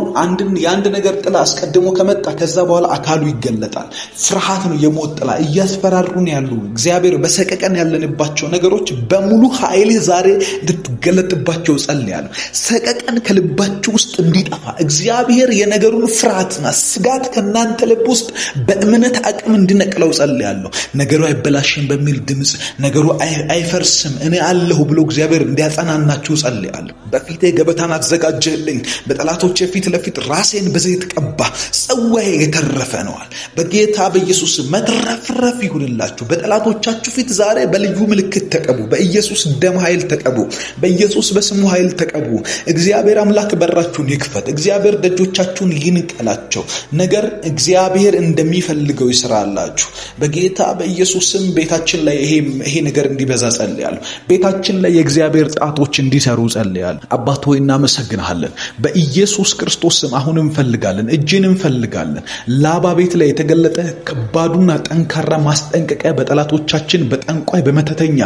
የአንድ ነገር ጥላ አስቀድሞ ከመጣ ከዛ በኋላ አካሉ ይገለጣል። ፍርሃት ነው የሞት ጥላ። እያስፈራሩን ያሉ እግዚአብሔር በሰቀቀን ያለንባቸው ነገሮች በሙሉ ኃይል ዛሬ እንድትገለጥባቸው ጸልያለሁ። ሰቀቀን ከልባችሁ ውስጥ እንዲጠፋ እግዚአብሔር የነገሩን ፍርሃትና ስጋት ከናንተ ልብ ውስጥ በእምነት አቅም እንዲነቅለው ጸልያለሁ። ነገሩ አይበላሽም በሚል ድምፅ፣ ነገሩ አይፈርስም እኔ አለሁ ብሎ እግዚአብሔር እንዲያጸናናችሁ ጸልያለሁ። በፊቴ ገበታን አዘጋጀህልኝ፣ በጠላቶች በጠላቶቼ ፊት ለፊት ራሴን በዘይት ቀባ፣ ጽዋዬ የተረፈ ነዋል። በጌታ በኢየሱስ መትረፍረፍ ይሁንላችሁ። በጠላቶቻችሁ ፊት ዛሬ በልዩ ምልክት ተቀቡ። በኢየሱስ ደም ኃይል ተቀቡ። በኢየሱስ በስሙ ኃይል ተቀቡ። እግዚአብሔር አምላክ በራችሁን ይክፈት። እግዚአብሔር ደጆቻችሁን ይንቀላቸው። ነገር እግዚአብሔር እንደሚፈልገው ይስራላችሁ። በጌታ በኢየሱስም ቤታችን ላይ ይሄ ነገር እንዲበዛ ጸልያለሁ። ቤታችን ላይ የእግዚአብሔር ጣቶች እንዲሰሩ ጸልያለሁ። አባት ሆይ እናመሰግንሃለን። በኢየሱስ ክርስቶስ ስም አሁን እንፈልጋለን፣ እጅን እንፈልጋለን። ላባ ቤት ላይ የተገለጠ ከባዱና ጠንካራ ማስጠንቀቂያ በጠላቶቻችን በጠንቋይ በመተተኛ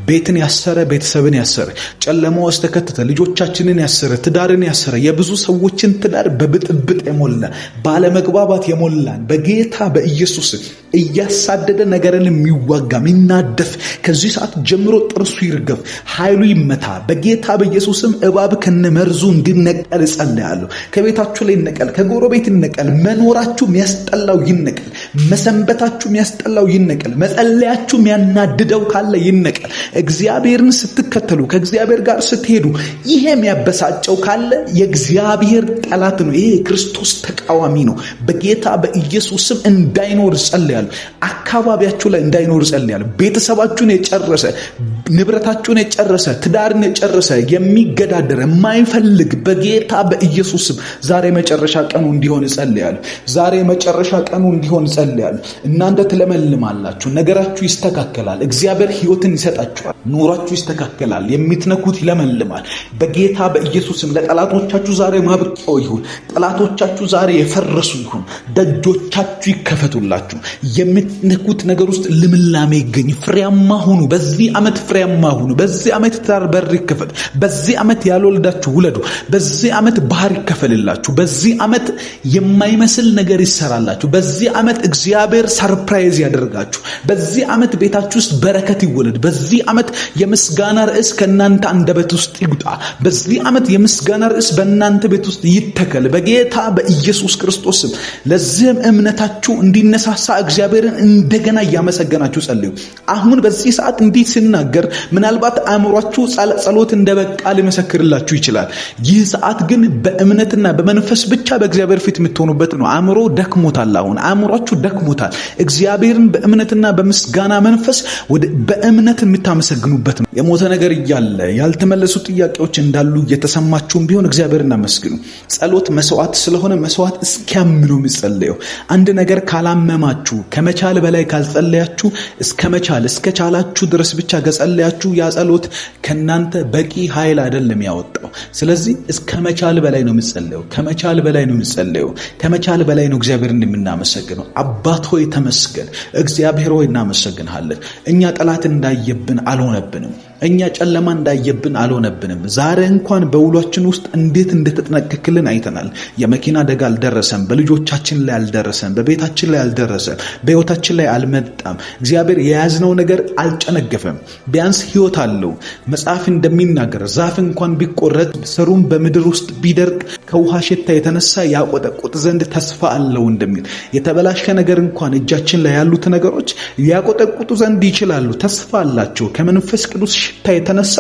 ቤትን ያሰረ፣ ቤተሰብን ያሰረ፣ ጨለማ ውስጥ ተከተተ፣ ልጆቻችንን ያሰረ፣ ትዳርን ያሰረ፣ የብዙ ሰዎችን ትዳር በብጥብጥ የሞላ ባለመግባባት የሞላን በጌታ በኢየሱስ እያሳደደ ነገርን የሚዋጋ የሚናደፍ ከዚህ ሰዓት ጀምሮ ጥርሱ ይርገፍ፣ ኃይሉ ይመታ በጌታ በኢየሱስም። እባብ ከነመርዙ እንዲነቀል ጸልያለሁ። ከቤታችሁ ላይ ይነቀል፣ ከጎረቤት ይነቀል፣ መኖራችሁ የሚያስጠላው ይነቀል፣ መሰንበታችሁ የሚያስጠላው ይነቀል፣ መጸለያችሁ የሚያናድደው ካለ ይነቀል። እግዚአብሔርን ስትከተሉ ከእግዚአብሔር ጋር ስትሄዱ ይሄ የሚያበሳጨው ካለ የእግዚአብሔር ጠላት ነው። ይሄ የክርስቶስ ተቃዋሚ ነው። በጌታ በኢየሱስም እንዳይኖር ጸልያለሁ። አካባቢያችሁ ላይ እንዳይኖር ጸልያለሁ። ቤተሰባችሁን የጨረሰ፣ ንብረታችሁን የጨረሰ፣ ትዳርን የጨረሰ የሚገዳደር የማይፈልግ በጌታ በኢየሱስም ዛሬ መጨረሻ ቀኑ እንዲሆን ጸልያለሁ። ዛሬ መጨረሻ ቀኑ እንዲሆን ጸልያለሁ። እናንተ ትለመልማላችሁ፣ ነገራችሁ ይስተካከላል። እግዚአብሔር ሕይወትን ይሰጣችኋል። ኑሯችሁ ይስተካከላል። የምትነኩት ይለመልማል። በጌታ በኢየሱስም ለጠላቶቻችሁ ዛሬ ማብቂያው ይሁን። ጠላቶቻችሁ ዛሬ የፈረሱ ይሁን። ደጆቻችሁ ይከፈቱላችሁ። የምትነኩት ነገር ውስጥ ልምላሜ ይገኝ። ፍሬያማ ሁኑ። በዚህ ዓመት ፍሬያማ ሁኑ። በዚህ ዓመት ትዳር በር ይከፈት። በዚህ ዓመት ያልወለዳችሁ ውለዱ። በዚህ ዓመት ባህር ይከፈልላችሁ። በዚህ ዓመት የማይመስል ነገር ይሰራላችሁ። በዚህ ዓመት እግዚአብሔር ሰርፕራይዝ ያደርጋችሁ። በዚህ ዓመት ቤታችሁ ውስጥ በረከት ይወለድ። በዚህ ዓመት የምስጋና ርዕስ ከእናንተ አንደበት ውስጥ ይውጣ። በዚህ ዓመት የምስጋና ርዕስ በእናንተ ቤት ውስጥ ይተከል በጌታ በኢየሱስ ክርስቶስ ስም። ለዚህም እምነታችሁ እንዲነሳሳ እግዚአብሔርን እንደገና እያመሰገናችሁ ጸልዩ። አሁን በዚህ ሰዓት እንዲህ ሲናገር ምናልባት አእምሯችሁ ጸሎት እንደበቃ ሊመሰክርላችሁ ይችላል። ይህ ሰዓት ግን በእምነትና በመንፈስ ብቻ በእግዚአብሔር ፊት የምትሆኑበት ነው። አእምሮ ደክሞታል። አሁን አእምሯችሁ ደክሞታል። እግዚአብሔርን በእምነትና በምስጋና መንፈስ በእምነት የምታመሰግኑበት ነው። የሞተ ነገር እያለ ያልተመለሱ ጥያቄዎች እንዳሉ እየተሰማችሁም ቢሆን እግዚአብሔርን አመስግኑ። ጸሎት መስዋዕት ስለሆነ መስዋዕት እስኪያምኑ የሚጸለየው አንድ ነገር ካላመማችሁ ከመቻል በላይ ካልጸለያችሁ እስከቻላችሁ ድረስ ብቻ ከጸለያችሁ ያ ጸሎት ከናንተ በቂ ኃይል አይደለም ያወጣው። ስለዚህ እስከመቻል በላይ ነው የምጸለየው። ከመቻል በላይ ነው እግዚአብሔርን የምናመሰግነው። አባት ሆይ ተመስገን። እግዚአብሔር ሆይ እናመሰግንሃለን። እኛ ጠላት እንዳየብን አልሆነብንም። እኛ ጨለማ እንዳየብን አልሆነብንም። ዛሬ እንኳን በውሏችን ውስጥ እንዴት እንደተጠነቀቅልን አይተናል። የመኪና አደጋ አልደረሰም፣ በልጆቻችን ላይ አልደረሰም፣ በቤታችን ላይ አልደረሰም፣ በሕይወታችን ላይ አልመጣም። እግዚአብሔር የያዝነው ነገር አልጨነገፈም። ቢያንስ ሕይወት አለው። መጽሐፍ እንደሚናገር ዛፍ እንኳን ቢቆረጥ ስሩም በምድር ውስጥ ቢደርቅ ከውሃ ሽታ የተነሳ ያቆጠቁጥ ዘንድ ተስፋ አለው እንደሚል የተበላሸ ነገር እንኳን እጃችን ላይ ያሉት ነገሮች ያቆጠቁጡ ዘንድ ይችላሉ። ተስፋ አላቸው። ከመንፈስ ቅዱስ ሽታ የተነሳ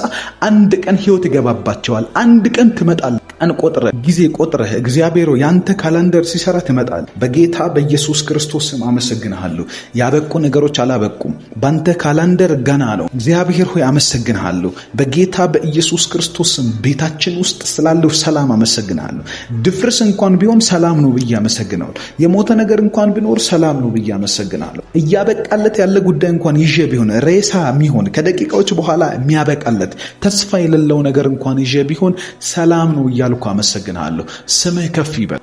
አንድ ቀን ሕይወት ይገባባቸዋል። አንድ ቀን ትመጣለህ። ቀን ቆጥረህ ጊዜ ቆጥረህ እግዚአብሔር ያንተ ካላንደር ሲሰራ ትመጣለህ። በጌታ በኢየሱስ ክርስቶስ ስም አመሰግንሃለሁ። ያበቁ ነገሮች አላበቁም። ባንተ ካላንደር ገና ነው። እግዚአብሔር ሆይ አመሰግንሃለሁ። በጌታ በኢየሱስ ክርስቶስ ስም ቤታችን ውስጥ ስላለው ሰላም አመሰግንሃለሁ። ድፍርስ እንኳን ቢሆን ሰላም ነው ብዬ አመሰግናለሁ። የሞተ ነገር እንኳን ቢኖር ሰላም ነው ብዬ አመሰግናለሁ። እያበቃለት ያለ ጉዳይ እንኳን ይዤ ቢሆን ሬሳ የሚሆን ከደቂቃዎች በኋላ የሚያበቃለት ተስፋ የሌለው ነገር እንኳን ይዤ ቢሆን ሰላም ነው እያልኩ አመሰግናለሁ። ስምህ ከፍ ይበል።